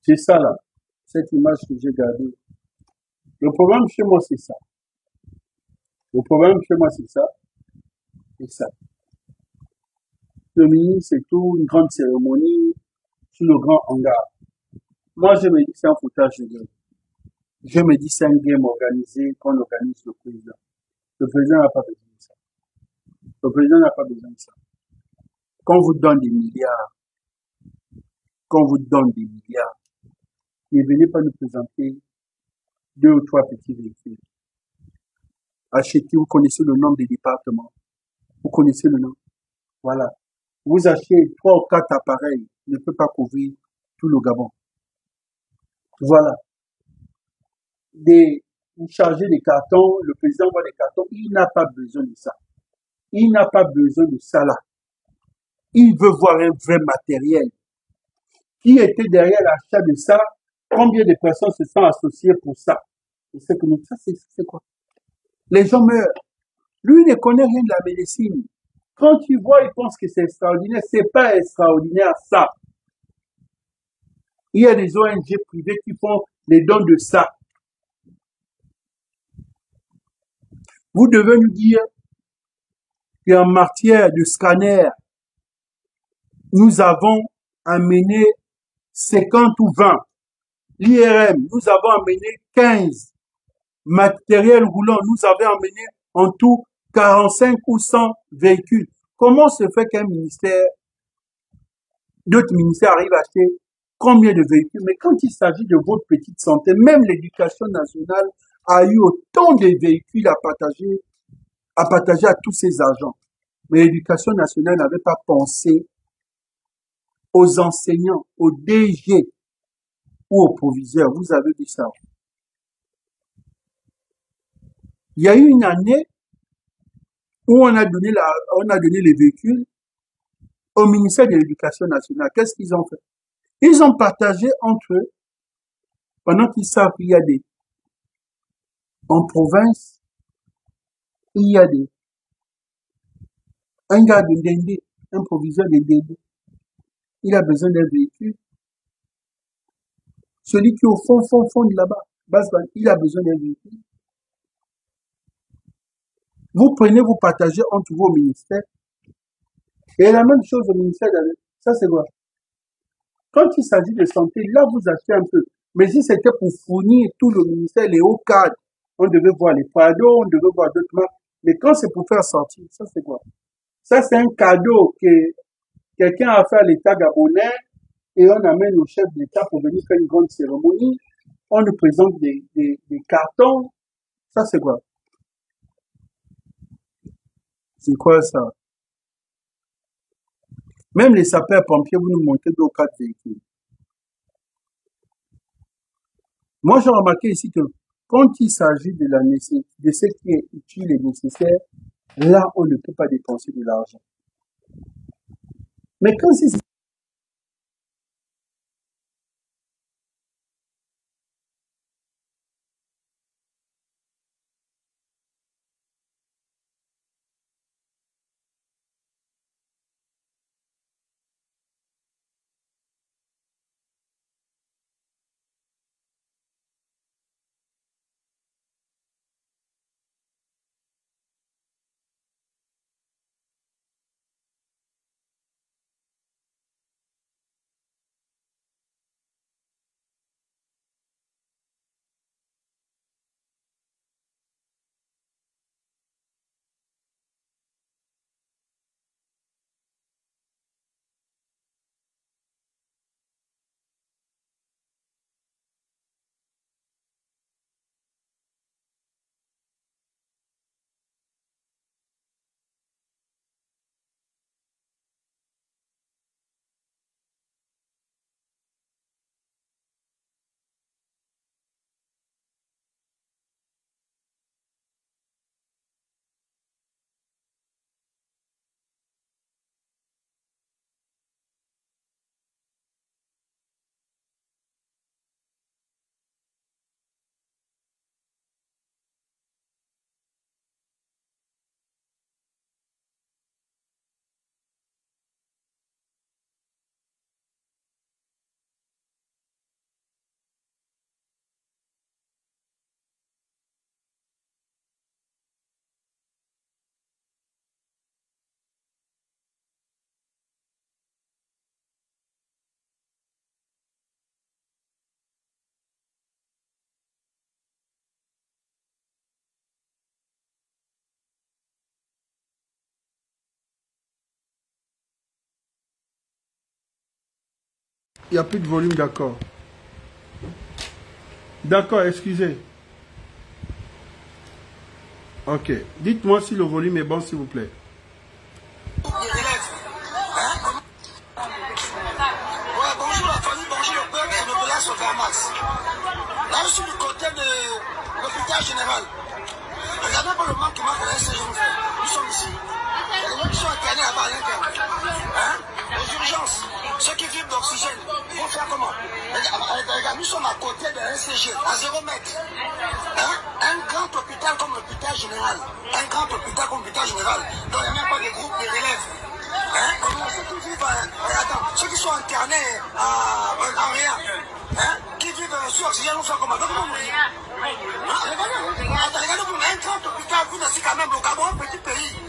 C'est ça là, cette image que j'ai gardée. Le problème chez moi, c'est ça. Le problème chez moi, c'est ça. Et ça. Le ministre, c'est tout, une grande cérémonie sur le grand hangar. Moi, je me dis, c'est un foutage de gueule. Je me dis, c'est un game organisé qu'on organise le président. Le président n'a pas besoin de ça. Le président n'a pas besoin de ça. Qu'on vous donne des milliards, qu'on vous donne des milliards, ne venez pas nous présenter 2 ou 3 petits véhicules. Achetez, vous connaissez le nom des départements. Vous connaissez le nom. Voilà. Vous achetez 3 ou 4 appareils, ne peut pas couvrir tout le Gabon. Voilà. Vous chargez des cartons, le président voit les cartons, il n'a pas besoin de ça. Il n'a pas besoin de ça là. Il veut voir un vrai matériel. Qui était derrière l'achat de ça? Combien de personnes se sont associées pour ça? Et c'est que ça, c'est quoi? Les gens meurent. Lui ne connaît rien de la médecine. Quand il voit, il pense que c'est extraordinaire. C'est pas extraordinaire, ça. Il y a des ONG privées qui font les dons de ça. Vous devez nous dire qu'en matière de scanner, nous avons amené 50 ou 20. L'IRM, nous avons amené 15. Matériel roulant, nous avons amené en tout 45 ou 100 véhicules. Comment se fait qu'un ministère D'autres ministères arrivent à acheter combien de véhicules, mais quand il s'agit de votre petite santé, même l'éducation nationale a eu autant de véhicules à partager à tous ses agents. Mais l'éducation nationale n'avait pas pensé aux enseignants, aux DG ou aux proviseurs. Vous avez vu ça. Il y a eu une année où on a donné les véhicules au ministère de l'Éducation nationale. Qu'est-ce qu'ils ont fait? Ils ont partagé entre eux, pendant qu'ils savent qu'il y a en province, il y a un gars de Ndende, un proviseur de Ndende, il a besoin d'un véhicule. Celui qui est au fond de là-bas, il a besoin d'un véhicule. Vous prenez, vous partagez entre vos ministères. Et la même chose au ministère de ça c'est quoi? Quand il s'agit de santé, là vous achetez un peu. Mais si c'était pour fournir tout le ministère, les hauts cadres, on devait voir les Prado, on devait voir d'autres marques. Mais quand c'est pour faire sortir, ça c'est quoi? Ça c'est un cadeau que quelqu'un a fait à l'État gabonais et on amène au chef de l'État pour venir faire une grande cérémonie. On nous présente des cartons. Ça c'est quoi? C'est quoi ça? Même les sapeurs-pompiers, vous nous montrez 2 ou 4 véhicules. Moi, j'ai remarqué ici que quand il s'agit de de ce qui est utile et nécessaire, là, on ne peut pas dépenser de l'argent. Mais quand c'est... Il n'y a plus de volume, d'accord. D'accord, excusez. Ok. Dites-moi si le volume est bon, s'il vous plaît. Bonjour la famille, bonjour le peuple, c'est Nicolas Sofermas. Là, je suis du côté de l'hôpital général. Regardez pas le manquement que la SG nous fait. Nous sommes ici. Il y a des gens qui sont internés là-bas à l'interne. Les urgences, ceux qui vivent d'oxygène, vont faire comment? Regarde, nous sommes à côté de la SCG, à 0 mètre. Un grand hôpital comme l'hôpital général. Un grand hôpital comme l'hôpital général. Donc il n'y a même pas de groupe de relève. Ceux qui vivent, ceux qui sont internés en rien, qui vivent sur oxygène, vont faire comment? Donc vous voyez. Regardez, vous avez un grand hôpital, vous n'avez quand même le Gabon, un petit pays.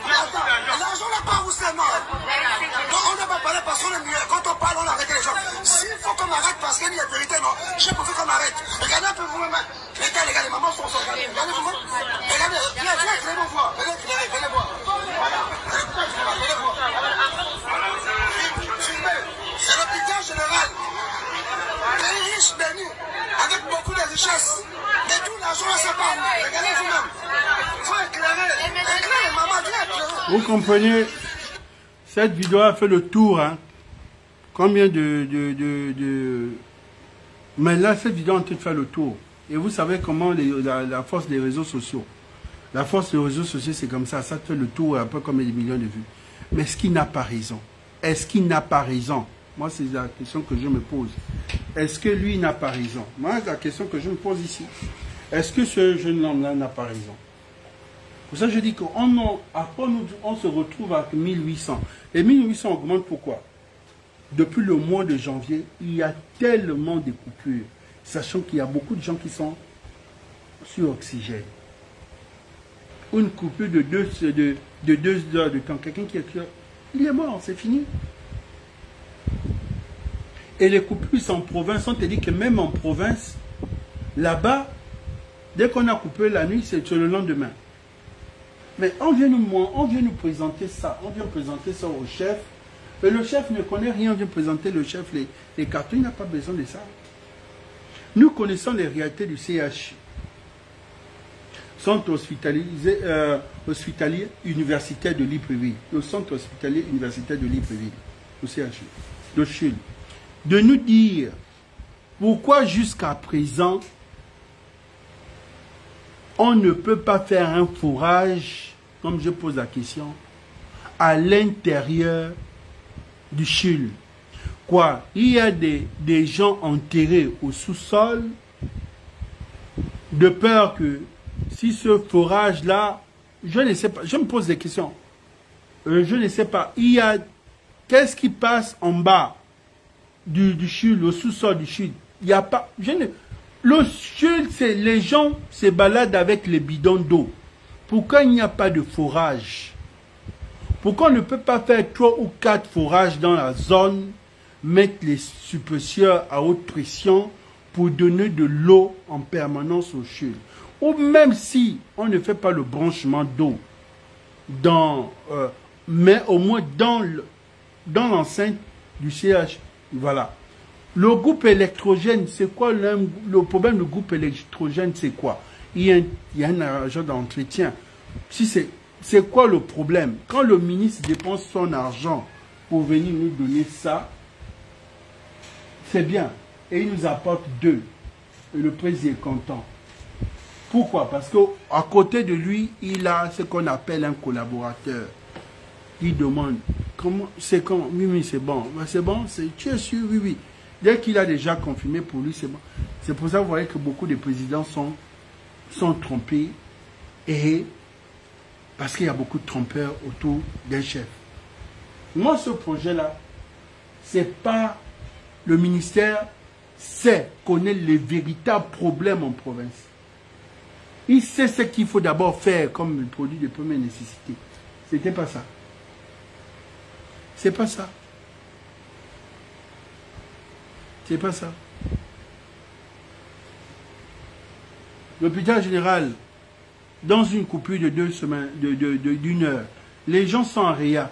Mais attends, l'argent n'est pas où c'est mort. Donc on n'a pas parlé parce qu'on est mieux. Quand on parle, on arrête les gens. S'il faut qu'on arrête parce qu'il y a vérité, non. Je sais pourquoi qu'on arrête. Regardez un peu vous-même. Les gars, les mamans sont regardez. Regardez-vous. Regardez, venez voir. Venez voir. Voilà. Venez voir. richesse. Mais tout l'argent, c'est pas où. Regardez vous-même. Il faut éclairer. Éclairer, maman, viens éclairer. Vous comprenez, cette vidéo a fait le tour. Hein. Combien Mais là, cette vidéo a en train de faire le tour. Et vous savez comment la force des réseaux sociaux. La force des réseaux sociaux, c'est comme ça fait le tour, un peu comme des millions de vues. Mais est-ce qu'il n'a pas raison? Est-ce qu'il n'a pas raison? Moi, c'est la question que je me pose. Est-ce que lui n'a pas raison? Moi, c'est la question que je me pose ici. Est-ce que ce jeune homme-là n'a pas raison? Pour ça, je dis qu'après, on se retrouve avec 1800. Et 1800 augmente pourquoi? Depuis le mois de janvier, il y a tellement de coupures, sachant qu'il y a beaucoup de gens qui sont sur oxygène. Une coupure de 2 heures de temps, quelqu'un qui est clair, il est mort, c'est fini. Et les coupures en province, on te dit que même en province, là-bas, dès qu'on a coupé la nuit, c'est le lendemain. Mais on vient nous présenter ça, on vient présenter ça au chef. Et le chef ne connaît rien, on vient présenter le chef les cartons, il n'a pas besoin de ça. Nous connaissons les réalités du CHU. Centre hospitalier universitaire de Libreville. Le centre hospitalier universitaire de Libreville. Le CHU. Le CHUL. De nous dire pourquoi jusqu'à présent on ne peut pas faire un fourrage, comme je pose la question, à l'intérieur du CHUL. Quoi? Il y a des gens enterrés au sous-sol, de peur que si ce forage-là, je ne sais pas, je me pose des questions. Je ne sais pas. Il y a, qu'est-ce qui passe en bas du CHUL, au sous-sol du CHUL? Il n'y a pas, le CHUL, c'est les gens se baladent avec les bidons d'eau. Pourquoi il n'y a pas de forage? Pourquoi on ne peut pas faire 3 ou 4 forages dans la zone, mettre les suppresseurs à haute pression pour donner de l'eau en permanence au CHUL? Ou même si on ne fait pas le branchement d'eau, mais au moins dans l'enceinte du CH. Voilà. Le groupe électrogène, c'est quoi le problème du groupe électrogène? C'est quoi? Il y a un agent d'entretien. Si c'est quoi le problème? Quand le ministre dépense son argent pour venir nous donner ça, c'est bien. Et il nous apporte 2. Et le président est content. Pourquoi? Parce qu'à côté de lui, il a ce qu'on appelle un collaborateur. Il demande, comment, c'est comment? Oui, c'est bon. C'est bon, tu es sûr? Oui, oui. Dès qu'il a déjà confirmé pour lui, c'est bon. C'est pour ça que vous voyez que beaucoup de présidents sont trompés. Et parce qu'il y a beaucoup de trompeurs autour d'un chef. Moi, ce projet-là, c'est pas le ministère connaît les véritables problèmes en province. Il sait ce qu'il faut d'abord faire comme produit de première nécessité. C'était pas ça. C'est pas ça. C'est pas ça. L'hôpital général, dans une coupure de 2 semaines, d'une heure, les gens sont en réa.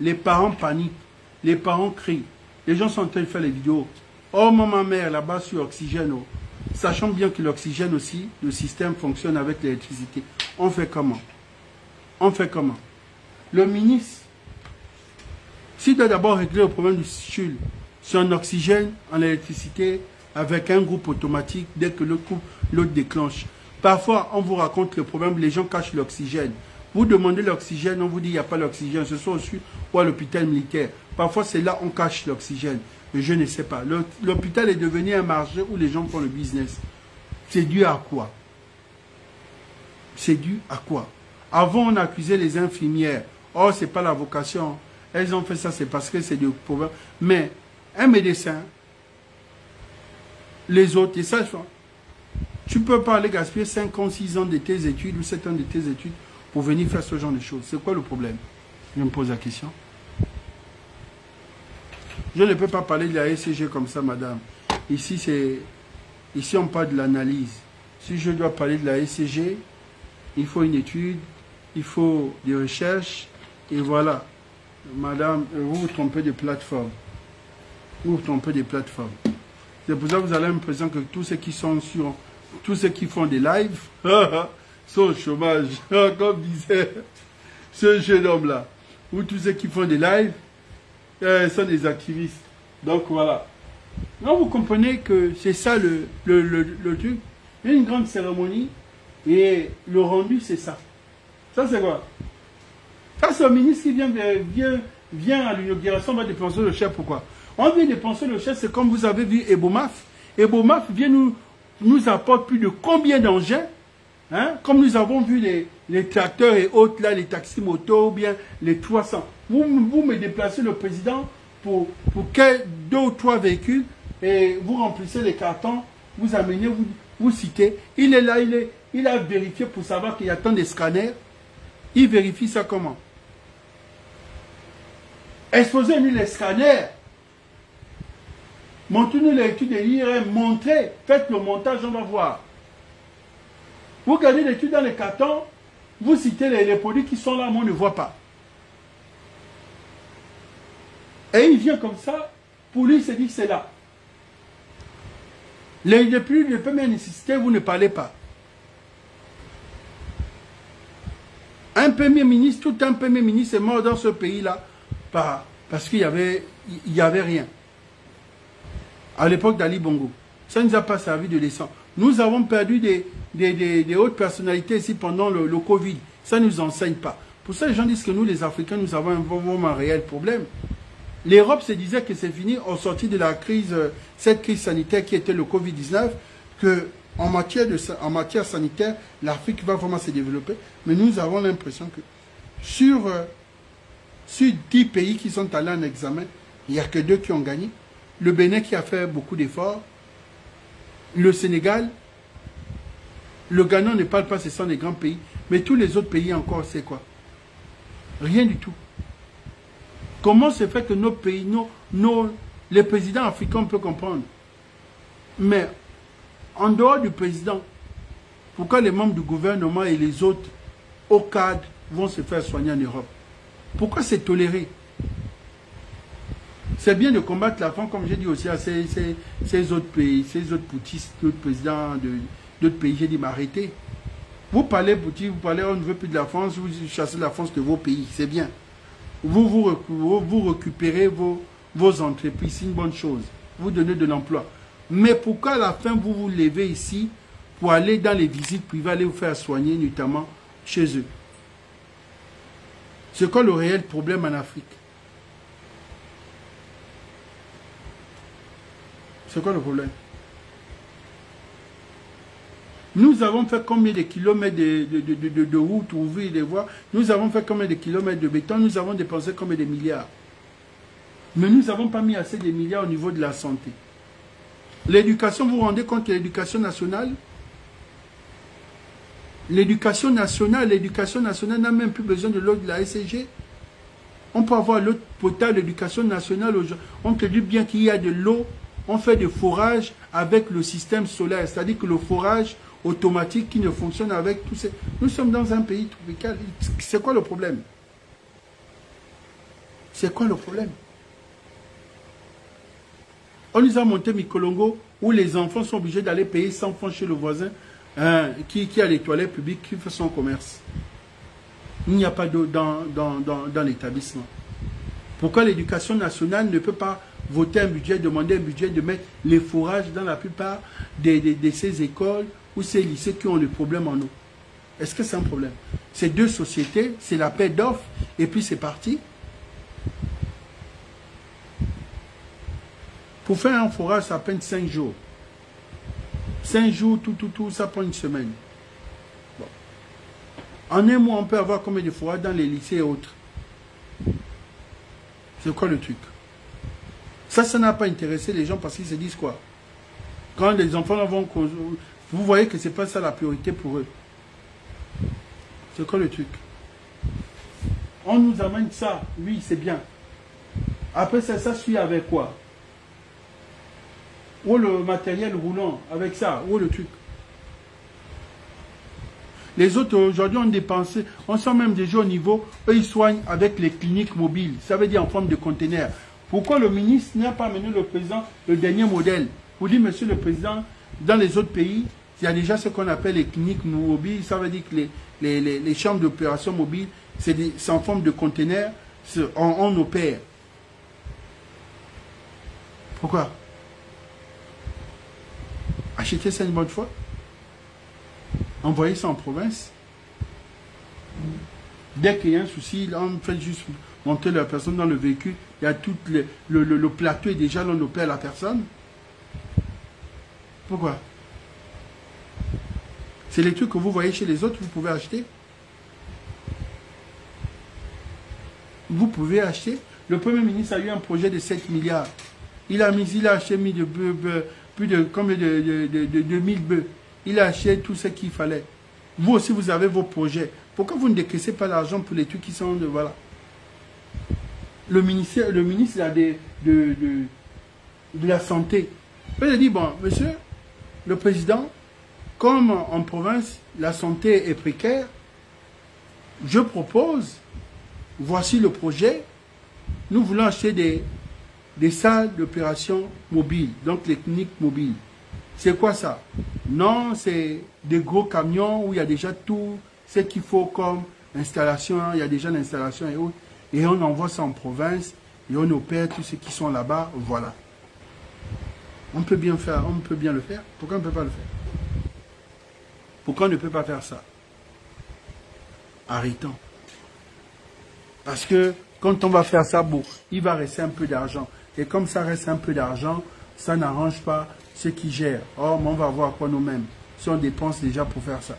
Les parents paniquent. Les parents crient. Les gens sont en train de faire les vidéos. Oh, maman, mère, là-bas sur oxygène. Oh. Sachant bien que l'oxygène aussi, le système fonctionne avec l'électricité. On fait comment? On fait comment? Le ministre, s'il doit d'abord régler le problème du CHUL, sur un oxygène, en électricité, avec un groupe automatique, dès que l'autre déclenche. Parfois, on vous raconte le problème, les gens cachent l'oxygène. Vous demandez l'oxygène, on vous dit qu'il n'y a pas l'oxygène, ce soit au sud ou à l'hôpital militaire. Parfois, c'est là on cache l'oxygène. Mais je ne sais pas. L'hôpital est devenu un marché où les gens font le business. C'est dû à quoi? C'est dû à quoi? Avant, on accusait les infirmières. Oh, c'est pas la vocation. Elles ont fait ça, c'est parce que c'est du problème. Mais un médecin, les autres, et ça, tu peux pas aller gaspiller 5 ans, 6 ans de tes études ou 7 ans de tes études pour venir faire ce genre de choses. C'est quoi le problème? Je me pose la question. Je ne peux pas parler de la ECG comme ça, madame. Ici, on parle de l'analyse. Si je dois parler de la ECG, il faut une étude, il faut des recherches, et voilà. Madame, vous vous trompez de plateforme. Vous vous trompez de plateforme. C'est pour ça que vous avez l'impression que tous ceux qui sont sur tous ceux qui font des lives sont au chômage, comme disait ce jeune homme-là. Ou tous ceux qui font des lives sont des activistes. Donc voilà. Donc vous comprenez que c'est ça le truc. Il y a une grande cérémonie et le rendu c'est ça. Ça c'est quoi? Ça c'est le ministre qui vient à l'inauguration, on va dépenser le chef. Pourquoi? On vient dépenser le chef, c'est comme vous avez vu Ebomaf. Ebomaf vient nous apporte plus de combien d'engins, hein? Comme nous avons vu les tracteurs et autres, là, les taxis motos, ou bien les 300. Vous me déplacez le président pour 2 ou 3 véhicules et vous remplissez les cartons, vous amenez, vous citez. Il est là, il a vérifié pour savoir qu'il y a tant de scanners. Il vérifie ça comment? Exposez-nous les scanners. Montrez-nous l'étude de l'IRM. Montrez. Faites le montage, on va voir. Vous gardez l'étude dans les cartons. Vous citez les produits qui sont là, mais on ne voit pas. Et il vient comme ça. Pour lui, il se dit que c'est là. Depuis les premières nécessités, vous ne parlez pas. Un premier ministre, tout un premier ministre est mort dans ce pays-là parce qu'il y avait rien. À l'époque d'Ali Bongo. Ça ne nous a pas servi de leçon. Nous avons perdu des hautes personnalités ici pendant le Covid. Ça ne nous enseigne pas. Pour ça, les gens disent que nous, les Africains, nous avons un réel problème. L'Europe se disait que c'est fini au sorti de la crise, cette crise sanitaire qui était le Covid-19, qu'en matière sanitaire, l'Afrique va vraiment se développer. Mais nous avons l'impression que sur 10 pays qui sont allés en examen, il n'y a que 2 qui ont gagné. Le Bénin qui a fait beaucoup d'efforts, le Sénégal, le Ghana ne parle pas, ce sont des grands pays, mais tous les autres pays encore, c'est quoi? Rien du tout. Comment se fait que nos pays, les présidents africains, on peut comprendre, mais en dehors du président, pourquoi les membres du gouvernement et les autres hauts cadres vont se faire soigner en Europe? Pourquoi c'est toléré? C'est bien de combattre la France, comme j'ai dit aussi à ces autres pays, ces autres poutistes, d'autres présidents d'autres pays. J'ai dit, mais arrêtez. Vous parlez poutiste, vous parlez, on ne veut plus de la France, vous chassez la France de vos pays, c'est bien. Vous récupérez vos entreprises, c'est une bonne chose. Vous donnez de l'emploi. Mais pourquoi à la fin, vous vous levez ici pour aller dans les visites privées, aller vous faire soigner, notamment chez eux? C'est quoi le réel problème en Afrique? C'est quoi le problème? Nous avons fait combien de kilomètres de routes ouvertes, de voies? Nous avons fait combien de kilomètres de béton? Nous avons dépensé combien de milliards? Mais nous n'avons pas mis assez de milliards au niveau de la santé. L'éducation, vous vous rendez compte que l'éducation nationale? L'éducation nationale n'a même plus besoin de l'eau de la SCG. On peut avoir l'eau potable, l'éducation nationale. On te dit bien qu'il y a de l'eau. On fait des forages avec le système solaire. C'est-à-dire que le forage automatique qui ne fonctionne avec tous ces... Nous sommes dans un pays tropical. C'est quoi le problème? C'est quoi le problème? On nous a monté Mikolongo où les enfants sont obligés d'aller payer 100 francs chez le voisin qui a les toilettes publiques, qui fait son commerce. Il n'y a pas d'eau dans l'établissement. Pourquoi l'éducation nationale ne peut pas voter un budget, demander un budget de mettre les forages dans la plupart de ces écoles ou ces lycées qui ont des problèmes en eau? Est-ce que c'est un problème? Ces deux sociétés, c'est la paix d'offres et puis c'est parti. Pour faire un forage, ça prend 5 jours. 5 jours, tout, ça prend une semaine. Bon. En un mois, on peut avoir combien de forages dans les lycées et autres? C'est quoi le truc? Ça n'a pas intéressé les gens parce qu'ils se disent quoi? Quand les enfants vont... Vous voyez que ce n'est pas ça la priorité pour eux. C'est quoi le truc? On nous amène ça, oui, c'est bien. Après ça suit avec quoi? Où le matériel roulant, avec ça, où le truc? Les autres, aujourd'hui, ont dépensé, on sent même déjà au niveau, eux, ils soignent avec les cliniques mobiles. Ça veut dire en forme de conteneur. Pourquoi le ministre n'a pas amené le président le dernier modèle? Vous dites, monsieur le président, dans les autres pays, il y a déjà ce qu'on appelle les cliniques mobiles. Ça veut dire que les chambres d'opération mobiles, c'est en forme de conteneurs, on opère. Pourquoi? Acheter ça une bonne fois. Envoyer ça en province. Dès qu'il y a un souci, là, on fait juste monter la personne dans le véhicule. Il y a tout le plateau est déjà là, on opère la personne. Pourquoi? C'est les trucs que vous voyez chez les autres, vous pouvez acheter. Vous pouvez acheter. Le Premier ministre a eu un projet de 7 milliards. Il a acheté plus de combien de 1000 bœufs. Il a acheté tout ce qu'il fallait. Vous aussi, vous avez vos projets. Pourquoi vous ne décaissez pas l'argent pour les trucs qui sont de... Voilà. Le ministre de la Santé. Il a dit, bon, monsieur, le président, comme en province, la santé est précaire, je propose, voici le projet, nous voulons acheter des salles d'opération mobiles, donc les cliniques mobiles. C'est quoi ça? Non, c'est des gros camions où il y a déjà tout ce qu'il faut comme installation, il y a déjà l'installation et autres, et on envoie ça en province, et on opère tous ceux qui sont là-bas, voilà. On peut bien faire, on peut bien le faire. Pourquoi on ne peut pas le faire? Pourquoi on ne peut pas faire ça? Arrêtons. Parce que quand on va faire ça, bon, il va rester un peu d'argent. Et comme ça reste un peu d'argent, ça n'arrange pas ceux qui gèrent. Or, on va avoir quoi nous-mêmes si on dépense déjà pour faire ça?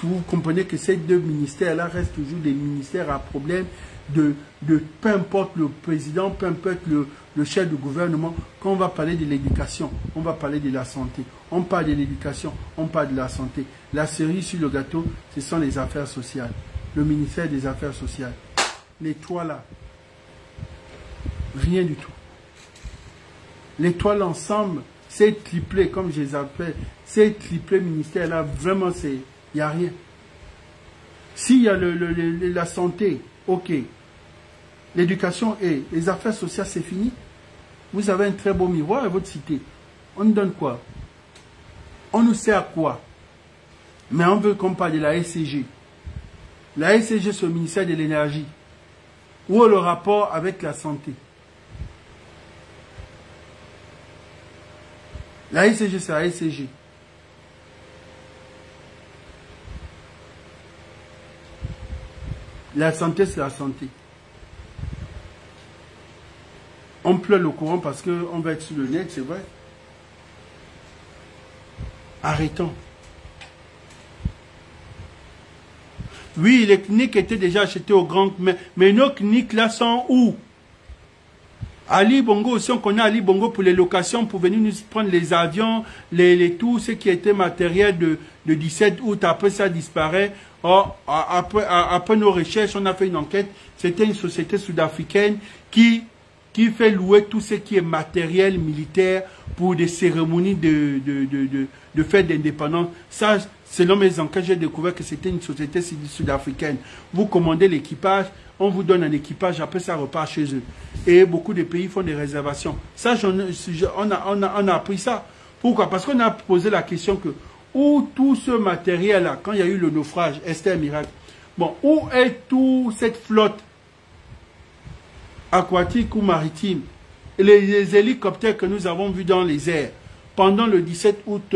Vous comprenez que ces deux ministères-là restent toujours des ministères à problème de peu importe le président, peu importe le chef de gouvernement. Quand on va parler de l'éducation, on va parler de la santé. On parle de l'éducation, on parle de la santé. La cerise sur le gâteau, ce sont les affaires sociales. Le ministère des Affaires sociales. Les trois là, rien du tout. Les trois l'ensemble, c'est triplé, comme je les appelle, c'est triplé ministère là, vraiment c'est, il n'y a rien. S'il y a la santé, ok. L'éducation et les affaires sociales, c'est fini. Vous avez un très beau miroir à votre cité. On nous donne quoi? On nous sert à quoi? Mais on veut qu'on parle de la SCG. La SCG, c'est le ministère de l'énergie. Où est le rapport avec la santé? La SCG, c'est la SCG. La santé, c'est la santé. On pleure le courant parce qu'on va être sur le net, c'est vrai. Arrêtons. Oui, les cliniques étaient déjà achetées au grand... Mais nos cliniques là sont où? Ali Bongo aussi, on connaît Ali Bongo pour les locations, pour venir nous prendre les avions, tout ce qui était matériel de 17 août. Après, ça disparaît. Or, après nos recherches, on a fait une enquête. C'était une société sud-africaine qui fait louer tout ce qui est matériel militaire pour des cérémonies de fête d'indépendance. Ça, selon mes enquêtes, j'ai découvert que c'était une société sud-africaine. Vous commandez l'équipage, on vous donne un équipage, après ça repart chez eux. Et beaucoup de pays font des réservations. Ça, on a appris ça. Pourquoi? Parce qu'on a posé la question que où tout ce matériel-là, quand il y a eu le naufrage, Esther Miracle, bon, où est toute cette flotte aquatique ou maritime, les hélicoptères que nous avons vus dans les airs pendant le 17 août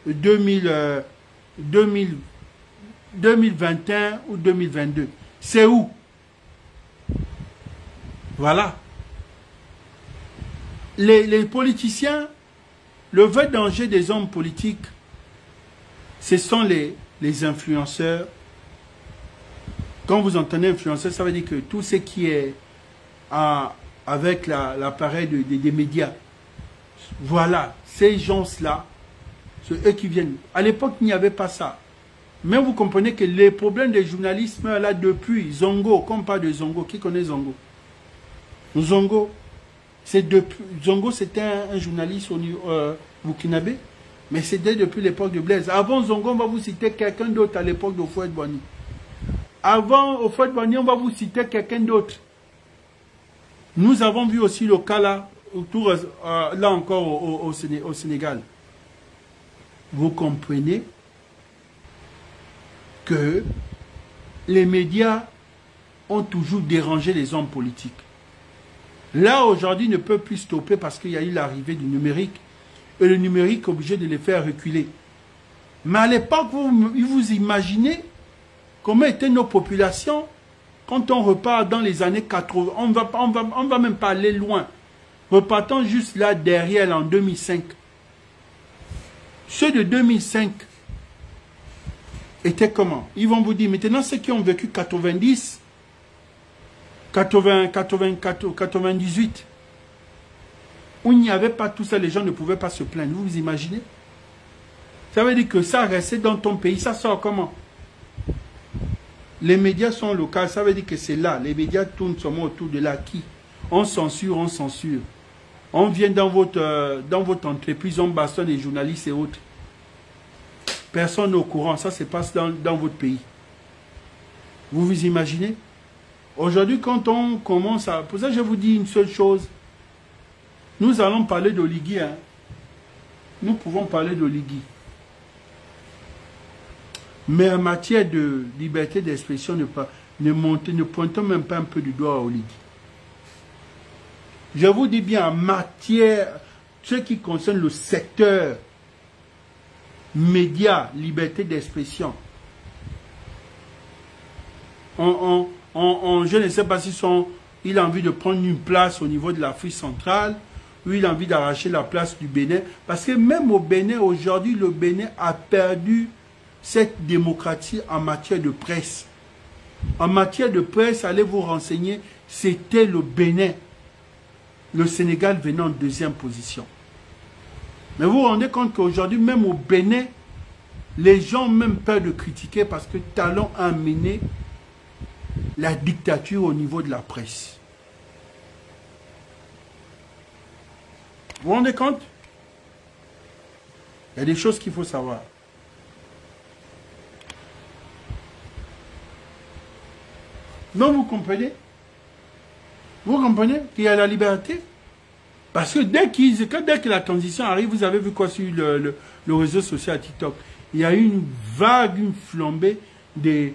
2021 ou 2022, c'est où? Voilà. Les politiciens, le vrai danger des hommes politiques, ce sont les influenceurs. Quand vous entendez influenceur, ça veut dire que tout ce qui est avec l'appareil des médias, voilà, ces gens-là, c'est eux qui viennent. À l'époque, il n'y avait pas ça. Mais vous comprenez que les problèmes des journalisme, là, depuis Zongo, comme on parle de Zongo, qui connaît Zongo? Zongo, Zongo, c'était un journaliste au burkinabé, mais c'était depuis l'époque de Blaise. Avant Zongo, on va vous citer quelqu'un d'autre à l'époque de Houphouët-Boigny. Avant Houphouët-Boigny, on va vous citer quelqu'un d'autre. Nous avons vu aussi le cas là, là encore au Sénégal, vous comprenez que les médias ont toujours dérangé les hommes politiques. Là, aujourd'hui, ne peut plus stopper parce qu'il y a eu l'arrivée du numérique. Et le numérique est obligé de les faire reculer. Mais à l'époque, vous imaginez comment étaient nos populations quand on repart dans les années 80. On va même pas aller loin. Repartons juste là derrière, en 2005. Ceux de 2005 étaient comment? Ils vont vous dire, maintenant ceux qui ont vécu 90, 98, où il n'y avait pas tout ça, les gens ne pouvaient pas se plaindre. Vous vous imaginez? Ça veut dire que ça restait dans ton pays, ça sort comment? Les médias sont locaux, ça veut dire que c'est là. Les médias tournent seulement autour de l'acquis. On censure, on censure. On vient dans votre entreprise, on bastonne les journalistes et autres. Personne n'est au courant, ça se passe dans votre pays. Vous vous imaginez? Aujourd'hui, quand on commence à... Pour ça, je vous dis une seule chose. Nous allons parler d'Oligui. Hein. Nous pouvons parler d'Oligui. Mais en matière de liberté d'expression, ne pointons même pas un peu du doigt à Oligui. Je vous dis bien, en matière, ce qui concerne le secteur médias, liberté d'expression, je ne sais pas il a envie de prendre une place au niveau de l'Afrique centrale, ou il a envie d'arracher la place du Bénin. Parce que même au Bénin, aujourd'hui, le Bénin a perdu cette démocratie en matière de presse. En matière de presse, allez vous renseigner, c'était le Bénin. Le Sénégal venait en deuxième position. Mais vous vous rendez compte qu'aujourd'hui, même au Bénin, les gens ont même peur de critiquer parce que Talon a amené la dictature au niveau de la presse. Vous vous rendez compte? Il y a des choses qu'il faut savoir. Non, vous comprenez? Vous comprenez qu'il y a la liberté? Parce que dès que la transition arrive, vous avez vu quoi sur le réseau social TikTok? Il y a eu une vague, une flambée de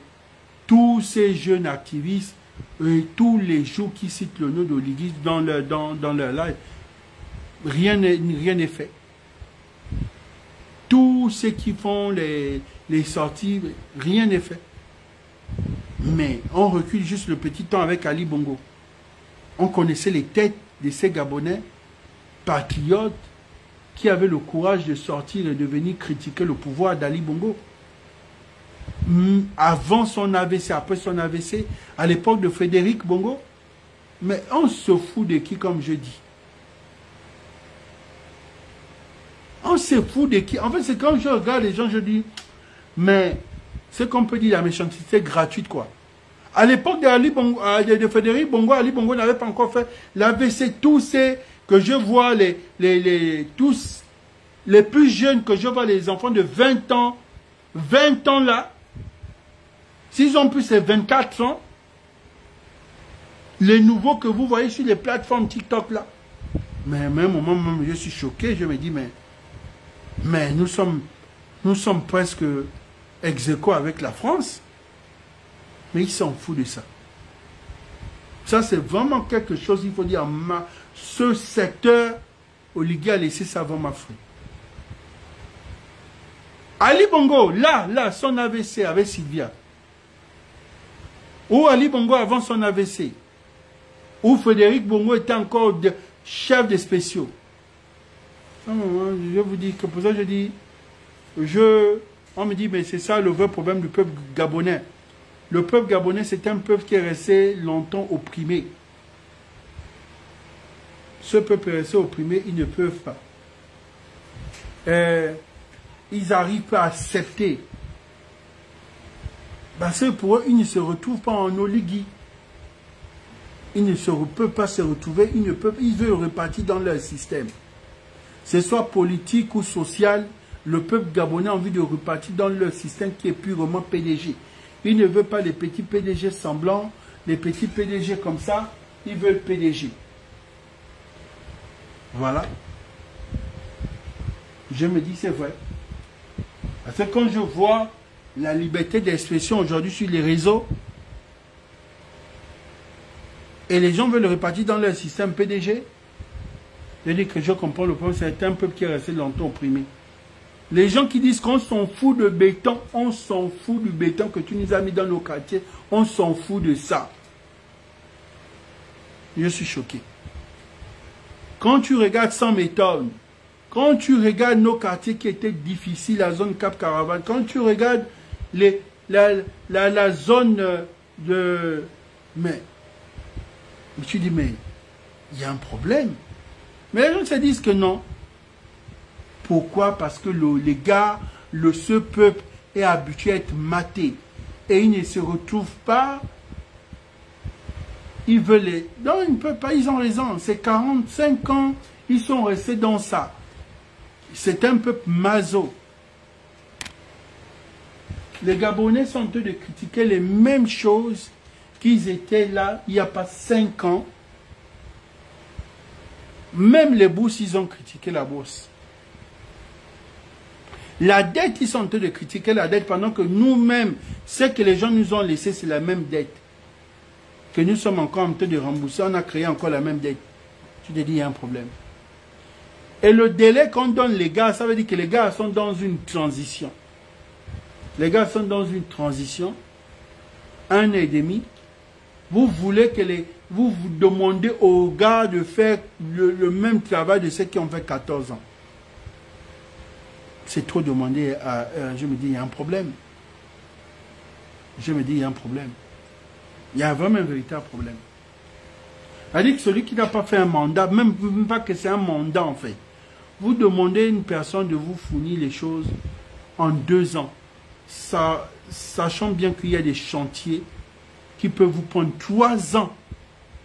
tous ces jeunes activistes et tous les jours qui citent le nom d'Oligui dans leur live. Rien n'est fait. Tous ceux qui font les sorties, rien n'est fait. Mais on recule juste le petit temps avec Ali Bongo. On connaissait les têtes de ces Gabonais patriotes qui avaient le courage de sortir et de venir critiquer le pouvoir d'Ali Bongo. Avant son AVC, après son AVC, à l'époque de Frédéric Bongo. Mais on se fout de qui, comme je dis? On se fout de qui? En fait, c'est quand je regarde les gens, je dis, mais c'est qu'on peut dire la méchanceté gratuite, quoi. À l'époque de Frédéric Bongo, Ali Bongo n'avait pas encore fait l'AVC. Tous ces que je vois, tous les plus jeunes que je vois, les enfants de 20 ans là, s'ils ont plus ces 24 ans, les nouveaux que vous voyez sur les plateformes TikTok là, mais à un moment, je suis choqué, je me dis, mais nous sommes presque ex aequo avec la France. Mais ils s'en foutent de ça. Ça, c'est vraiment quelque chose, il faut dire, ce secteur, Oligui a laissé ça vraiment frais. Ali Bongo, là, son AVC avec Sylvia. Ou Ali Bongo avant son AVC. Ou Frédéric Bongo était encore chef des spéciaux. Je vous dis que pour ça, je dis, on me dit, mais c'est ça le vrai problème du peuple gabonais. Le peuple gabonais, c'est un peuple qui est resté longtemps opprimé. Ce peuple est resté opprimé, ils ne peuvent pas. Ils n'arrivent pas à accepter. Parce que pour eux, ils ne se retrouvent pas en Oligui. Ils ne peuvent pas se retrouver, ils veulent repartir dans leur système. Que ce soit politique ou social, le peuple gabonais a envie de repartir dans leur système qui est purement PDG. Ils ne veulent pas les petits PDG semblants, les petits PDG comme ça, ils veulent PDG. Voilà. Je me dis, c'est vrai. Parce que quand je vois la liberté d'expression aujourd'hui sur les réseaux, et les gens veulent le répartir dans leur système PDG, je dis que je comprends le problème, c'est un peuple qui est resté longtemps opprimé. Les gens qui disent qu'on s'en fout de béton, on s'en fout du béton que tu nous as mis dans nos quartiers, on s'en fout de ça. Je suis choqué. Quand tu regardes sans méthode, quand tu regardes nos quartiers qui étaient difficiles, la zone Cap Caravane, quand tu regardes la zone de... Mais tu dis, mais il y a un problème. Mais les gens se disent que non. Pourquoi? Parce que les gars, ce peuple est habitué à être maté. Et ils ne se retrouvent pas. Ils veulent les... Non, ils ne peuvent pas, ils ont raison. C'est 45 ans, ils sont restés dans ça. C'est un peuple maso. Les Gabonais sont en train de critiquer les mêmes choses qu'ils étaient là il n'y a pas 5 ans. Même les bourses, ils ont critiqué la bourse. La dette, ils sont en train de critiquer la dette pendant que nous-mêmes, ce que les gens nous ont laissé, c'est la même dette. Que nous sommes encore en train de rembourser, on a créé encore la même dette. Tu te dis, il y a un problème. Et le délai qu'on donne les gars, ça veut dire que les gars sont dans une transition. Les gars sont dans une transition. 1 an et demi. Vous voulez que vous demandez aux gars de faire le même travail de ceux qui ont fait 14 ans. C'est trop demandé. Je me dis, il y a un problème. Je me dis, il y a un problème. Il y a vraiment un véritable problème. C'est-à-dire que celui qui n'a pas fait un mandat, même pas que c'est un mandat en fait, vous demandez à une personne de vous fournir les choses en 2 ans, sachant bien qu'il y a des chantiers qui peuvent vous prendre 3 ans.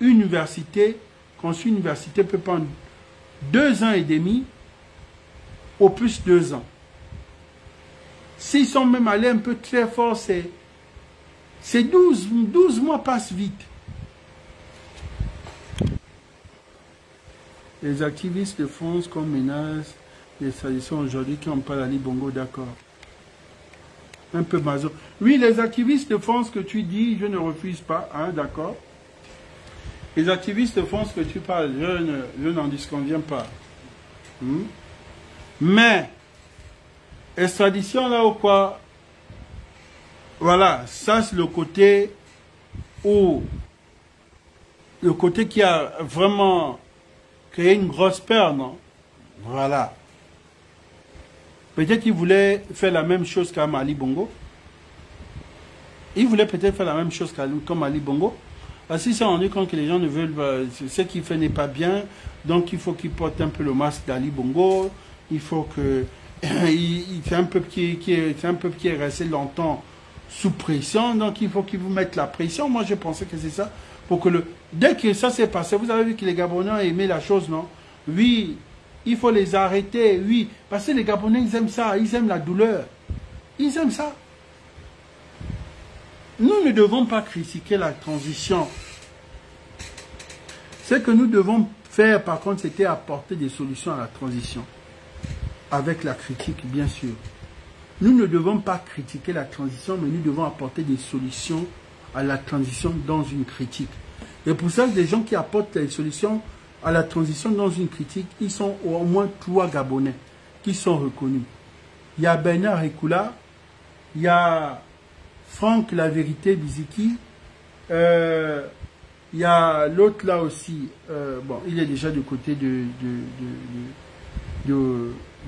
Une université, construire une université peut prendre 2 ans et demi, au plus 2 ans. S'ils sont même allés un peu très fort, c'est 12 mois passent vite. Les activistes de France qu'on menace les traditions aujourd'hui qui n'ont pas la Bongo, d'accord. Un peu maso. Oui, les activistes de France que tu dis, je ne refuse pas, hein, d'accord. Les activistes de France que tu parles, je n'en disconviens pas. Mais, extradition là ou quoi, voilà, ça c'est le côté où, le côté qui a vraiment créé une grosse peur, non? Voilà. Peut-être qu'il voulait faire la même chose qu'à Ali Bongo. Il voulait peut-être faire la même chose comme Ali Bongo. Parce qu'il s'est rendu compte que les gens ne veulent... Ce qu'il fait n'est pas bien. Donc il faut qu'il porte un peu le masque d'Ali Bongo. Il faut que... C'est un peuple qui est resté longtemps sous pression. Donc il faut qu'il vous mette la pression. Moi je pensais que c'est ça. Pour que dès que ça s'est passé, vous avez vu que les Gabonais ont aimé la chose, non? Oui. Il faut les arrêter, oui. Parce que les Gabonais, ils aiment ça. Ils aiment la douleur. Ils aiment ça. Nous ne devons pas critiquer la transition. Ce que nous devons faire, par contre, c'était apporter des solutions à la transition. Avec la critique, bien sûr. Nous ne devons pas critiquer la transition, mais nous devons apporter des solutions à la transition dans une critique. Et pour ça, les gens qui apportent des solutions à la transition dans une critique, ils sont au moins 3 Gabonais qui sont reconnus. Il y a Bernard Ekula, il y a Franck La Vérité Biziki, il y a l'autre là aussi, bon, il est déjà du côté de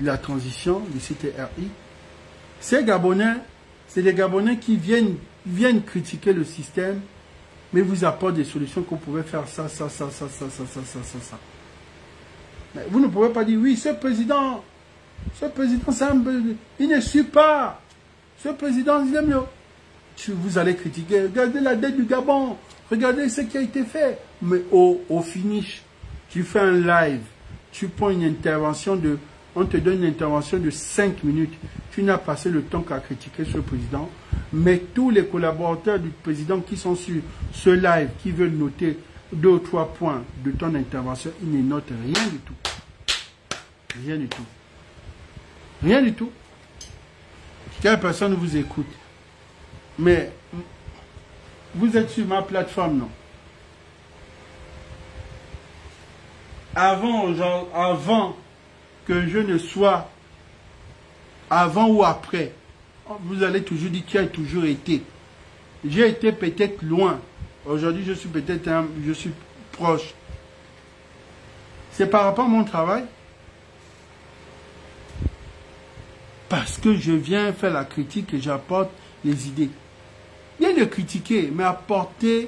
la transition, du CTRI. Ces Gabonais, c'est des Gabonais qui viennent critiquer le système, mais vous apportent des solutions qu'on pouvait faire ça. Mais vous ne pouvez pas dire, oui, ce président, il ne suit pas. Ce président, il aime le... Vous allez critiquer, regardez la dette du Gabon, regardez ce qui a été fait. Mais au finish, tu fais un live, tu prends une intervention on te donne une intervention de 5 minutes. Tu n'as passé le temps qu'à critiquer ce président. Mais tous les collaborateurs du président qui sont sur ce live, qui veulent noter 2 ou 3 points de ton intervention, ils ne notent rien du tout. Rien du tout. Rien du tout. Quelle personne vous écoute? Mais vous êtes sur ma plateforme, non? Avant que je ne sois, avant ou après, vous allez toujours dire tu as toujours été. J'ai été peut-être loin. Aujourd'hui, je suis peut-être je suis proche. C'est par rapport à mon travail. Parce que je viens faire la critique et j'apporte les idées. Bien de critiquer, mais apporter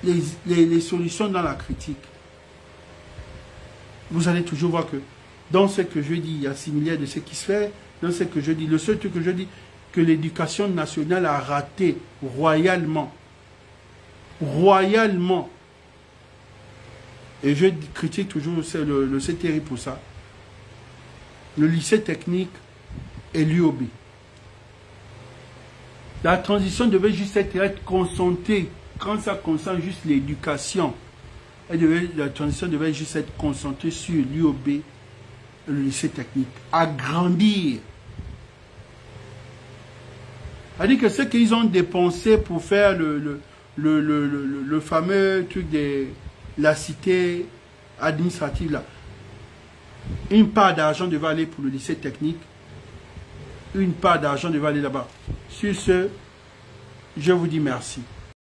les solutions dans la critique. Vous allez toujours voir que dans ce que je dis, il y a similaire de ce qui se fait. Dans ce que je dis, le seul truc que je dis, que l'éducation nationale a raté royalement. Royalement. Et je critique toujours le CTRI pour ça. Le lycée technique et l'UOB. La transition devait juste être concentrée. Quand ça concerne juste l'éducation, la transition devait juste être concentrée sur l'UOB et le lycée technique. Agrandir. C'est-à-dire que ce qu'ils ont dépensé pour faire le fameux truc de la cité administrative là, une part d'argent devait aller pour le lycée technique, une part d'argent devait aller là-bas. Sur ce, je vous dis merci.